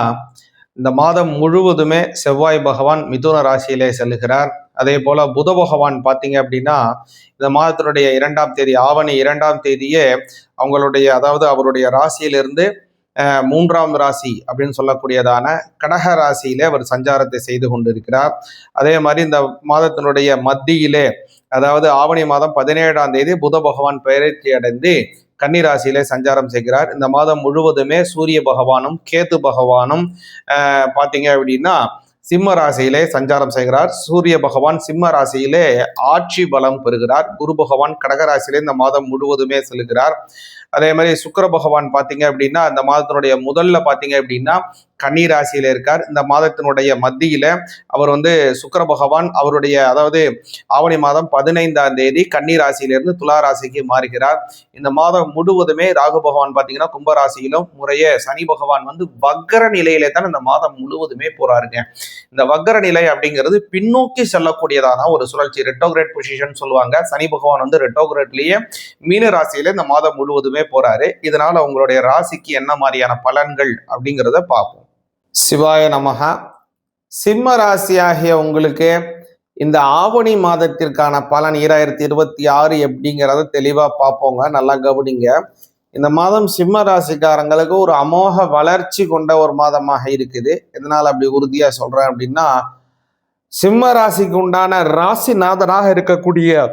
இந்த மாதம் முழுவதுமே செவ்வாய் பகவான் மிதுன ராசியிலே செல்கிறார். அதே போல புத பகவான் பார்த்தீங்க அப்படின்னா இந்த மாதத்தினுடைய 2ஆம் தேதி, ஆவணி 2ஆம் தேதியே அதாவது அவருடைய ராசியிலிருந்து 3ஆம் ராசி அப்படின்னு சொல்லக்கூடியதான கடக ராசியிலே அவர் சஞ்சாரத்தை செய்து கொண்டிருக்கிறார். அதே மாதிரி இந்த மாதத்தினுடைய மத்தியிலே, அதாவது ஆவணி மாதம் 17ஆம் தேதி புத பகவான் பெயர்ச்சி அடைந்து கன்னிராசியிலே சஞ்சாரம் செய்கிறார். இந்த மாதம் முழுவதுமே சூரிய பகவானும் கேது பகவானும் பார்த்தீங்க அப்படின்னா சிம்ம ராசியிலே சஞ்சாரம் செய்கிறார். சூரிய பகவான் சிம்ம ராசியிலே ஆட்சி பலம் பெறுகிறார். குரு பகவான் கடகராசியிலே இந்த மாதம் முழுவதுமே செல்கிறார். அதே மாதிரி சுக்கிர பகவான் பார்த்தீங்க அப்படின்னா இந்த மாதத்தினுடைய முதல்ல பார்த்தீங்க அப்படின்னா கன்னி ராசியில இருக்கார். இந்த மாதத்தினுடைய மத்தியில அவர் சுக்கிர பகவான் அவருடைய அதாவது ஆவணி மாதம் 15ஆம் தேதி கன்னி ராசியிலிருந்து துலா ராசிக்கு மாறுகிறார். இந்த மாதம் முழுவதுமே ராகு பகவான் பார்த்தீங்கன்னா கும்பராசியிலும் முறையே சனி பகவான் வக்கர நிலையிலே தான் இந்த மாதம் முழுவதுமே போறாருங்க. இந்த வக்கர நிலை அப்படிங்கிறது பின்னோக்கி செல்லக்கூடியதான ஒரு சுழற்சி, ரெட்டோகிரேட் பொசிஷன் சொல்லுவாங்க. சனி பகவான் ரெட்டோகிரேட்லயே மீன ராசியில இந்த மாதம் முழுவதுமே போறாரு. இதனால உங்களுடைய ராசிக்கு என்ன மாதிரியான பலன்கள் அப்படிங்கிறத பார்ப்போம். சிவாய நமக. சிம்ம ராசியாகிய உங்களுக்கு இந்த ஆவணி மாதத்திற்கான பலன் 2026 எப்படிங்கிறத தெளிவா பார்ப்போங்க. நல்லா கவனிங்க. இந்த மாதம் சிம்ம ராசிக்காரங்களுக்கு ஒரு அமோக வளர்ச்சி கொண்ட ஒரு மாதமாக இருக்குது. இதனால அப்படி உறுதியா சொல்றேன் அப்படின்னா சிம்ம ராசிக்கு உண்டான ராசிநாதனாக இருக்கக்கூடிய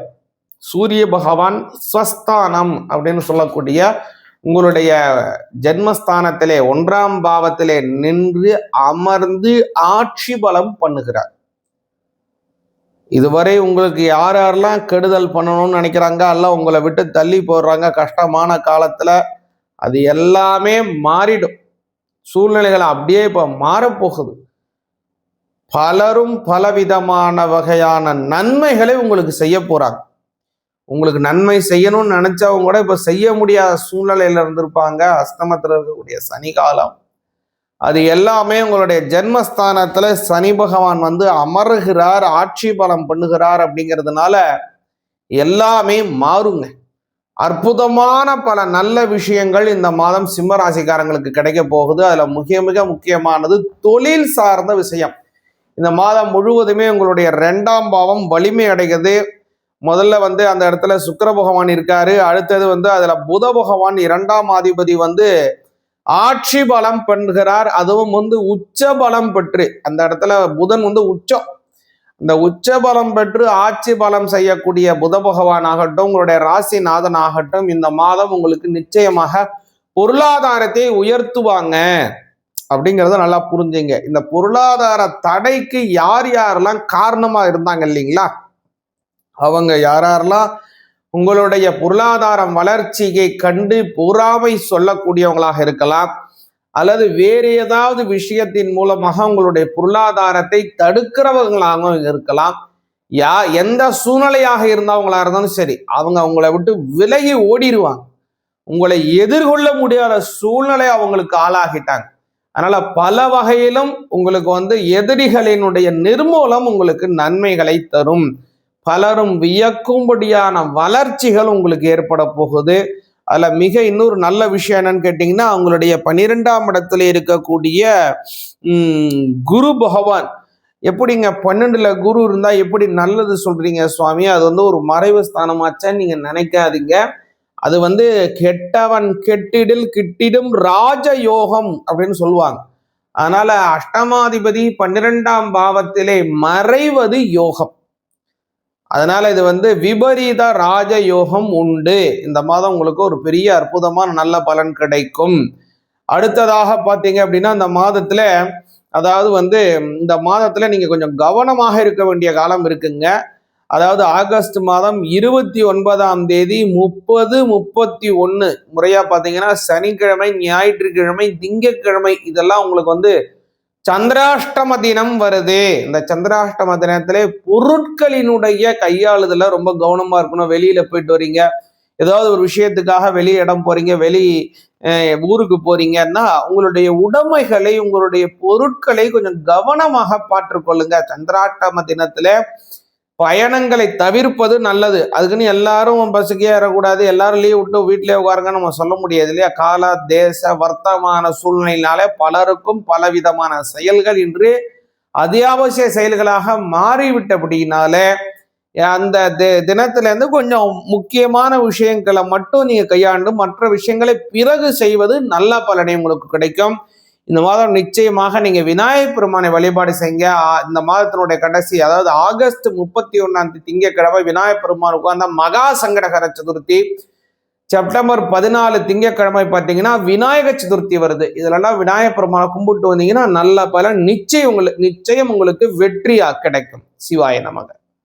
சூரிய பகவான் ஸ்வஸ்தானம் அப்படின்னு சொல்லக்கூடிய உங்களுடைய ஜென்மஸ்தானத்திலே 1ஆம் பாவத்திலே நின்று அமர்ந்து ஆட்சி பலம் பண்ணுகிறார். இதுவரை உங்களுக்கு யார் யாரெல்லாம் கெடுதல் பண்ணணும்னு நினைக்கிறாங்க, எல்லாம் உங்களை விட்டு தள்ளி போடுறாங்க கஷ்டமான காலத்துல, அது எல்லாமே மாறிடும். சூழ்நிலைகள் அப்படியே இப்ப மாறப்போகுது. பலரும் பலவிதமான வகையான நன்மைகளை உங்களுக்கு செய்ய போறாங்க. உங்களுக்கு நன்மை செய்யணும்னு நினைச்சவங்க கூட இப்ப செய்ய முடியாத சூழ்நிலையில இருந்திருப்பாங்க. அஸ்தமத்தில் இருக்கக்கூடிய சனி காலம் அது எல்லாமே உங்களுடைய ஜென்மஸ்தானத்துல சனி பகவான் அமருகிறார், ஆட்சி பலம் பண்ணுகிறார். அப்படிங்கிறதுனால எல்லாமே மாறுங்க. அற்புதமான பல நல்ல விஷயங்கள் இந்த மாதம் சிம்ம ராசிக்காரங்களுக்கு கிடைக்க போகுது. அதுல மிக முக்கியமானது தொழில் சார்ந்த விஷயம். இந்த மாதம் முழுவதுமே உங்களுடைய 2ஆம் பாவம் வலிமை அடைகிறது. முதல்ல அந்த இடத்துல சுக்கிர பகவான் இருக்காரு. அடுத்தது அதுல புத பகவான் 2ஆம் அதிபதி ஆட்சி பலம் பெறுகிறார். அதுவும் உச்ச பலம் பெற்று, அந்த இடத்துல புதன் உச்சம், இந்த உச்ச பலம் பெற்று ஆட்சி பலம் செய்யக்கூடிய புத பகவான் ஆகட்டும், உங்களுடைய ராசிநாதன் ஆகட்டும், இந்த மாதம் உங்களுக்கு நிச்சயமாக பொருளாதாரத்தை உயர்த்துவாங்க. அப்படிங்கிறத நல்லா புரிஞ்சுங்க. இந்த பொருளாதார தடைக்கு யார் யாரெல்லாம் காரணமா இருந்தாங்க இல்லைங்களா, அவங்க யாரெல்லாம் உங்களுடைய பொருளாதாரம் வளர்ச்சியை கண்டு பொறாமை சொல்லக்கூடியவங்களாக இருக்கலாம், அல்லது வேறு ஏதாவது விஷயத்தின் மூலமாக உங்களுடைய பொருளாதாரத்தை தடுக்கிறவங்களாகவும் இருக்கலாம். எந்த சூழ்நிலையாக இருந்தவங்களா இருந்தாலும் சரி, அவங்க உங்களை விட்டு விலகி ஓடிடுவாங்க. உங்களை எதிர்கொள்ள முடியாத சூழ்நிலை அவங்களுக்கு ஆளாகிட்டாங்க. அதனால பல வகையிலும் உங்களுக்கு எதிரிகளினுடைய நிர்மூலம் உங்களுக்கு நன்மைகளை தரும். பலரும் வியக்கும்படியான வளர்ச்சிகள் உங்களுக்கு ஏற்பட போகுது. அதுல இன்னொரு நல்ல விஷயம் என்னன்னு கேட்டீங்கன்னா, அவங்களுடைய 12ஆம் இடத்துல இருக்கக்கூடிய குரு பகவான், எப்படிங்க 12ல குரு இருந்தா எப்படி நல்லது சொல்றீங்க சுவாமி, அது ஒரு மறைவு ஸ்தானமாச்சான்னு நீங்க நினைக்காதீங்க. அது கெட்டவன் கெட்டிடில் கிட்டிடும் ராஜயோகம் அப்படின்னு சொல்லுவாங்க. அதனால அஷ்டமாதிபதி 12ஆம் பாவத்திலே மறைவது யோகம். அதனால இது விபரீத ராஜயோகம் உண்டு. இந்த மாதம் உங்களுக்கு ஒரு பெரிய அற்புதமான நல்ல பலன் கிடைக்கும். அடுத்ததாக பார்த்தீங்க அப்படின்னா, இந்த மாதத்துல அதாவது இந்த மாதத்துல நீங்க கொஞ்சம் கவனமாக இருக்க வேண்டிய காலம் இருக்குங்க. அதாவது ஆகஸ்ட் மாதம் 29ஆம் தேதி 30, 31 முறையா பார்த்தீங்கன்னா சனிக்கிழமை, ஞாயிற்றுக்கிழமை, திங்கட்கிழமை இதெல்லாம் உங்களுக்கு சந்திராஷ்டம தினம் வருது. இந்த சந்திராஷ்டம தினத்திலே பொருட்களினுடைய கையாளுதல ரொம்ப கவனமா இருக்கணும். வெளியில போயிட்டு வரீங்க, ஏதாவது ஒரு விஷயத்துக்காக வெளி இடம் போறீங்க, வெளி ஊருக்கு போறீங்கன்னா உங்களுடைய உடைமைகளை, உங்களுடைய பொருட்களை கொஞ்சம் கவனமாக பார்த்துக்கொள்ளுங்க. சந்திராஷ்டம தினத்துல பயணங்களை தவிர்ப்பது நல்லது. அதுக்குன்னு எல்லாரும் பஸ்ஸுக்கே ஏறக்கூடாது, எல்லாரும் லீவ் விட்டு வீட்டிலே உட்காருங்கன்னு நம்ம சொல்ல முடியாது இல்லையா. கால தேச வர்த்தமான சூழ்நிலையினாலே பலருக்கும் பலவிதமான செயல்கள் இன்று அத்தியாவசிய செயல்களாக மாறிவிட்டபடினாலே அந்த தினத்திலேருந்து கொஞ்சம் முக்கியமான விஷயங்களை மட்டும் நீங்க கையாண்டு மற்ற விஷயங்களை பிறகு செய்வது நல்ல பலனை உங்களுக்கு கிடைக்கும். இந்த மாதம் நிச்சயமாக நீங்க விநாயகர் பெருமானை வழிபாடு செய்யுங்க. இந்த மாதத்தினுடைய கடைசி, அதாவது ஆகஸ்ட் 31ஆம் தேதி திங்கட்கிழமை விநாயகர் பெருமானுக்கு அந்த மகா சங்கடகர சதுர்த்தி. செப்டம்பர் 14 திங்கட்கிழமை பார்த்தீங்கன்னா விநாயகர் சதுர்த்தி வருது. இதுலலாம் விநாயகர் பெருமானை கும்பிட்டு வந்தீங்கன்னா நல்ல பலன் நிச்சயம் உங்களுக்கு வெற்றியா கிடைக்கும். சிவாய நமக.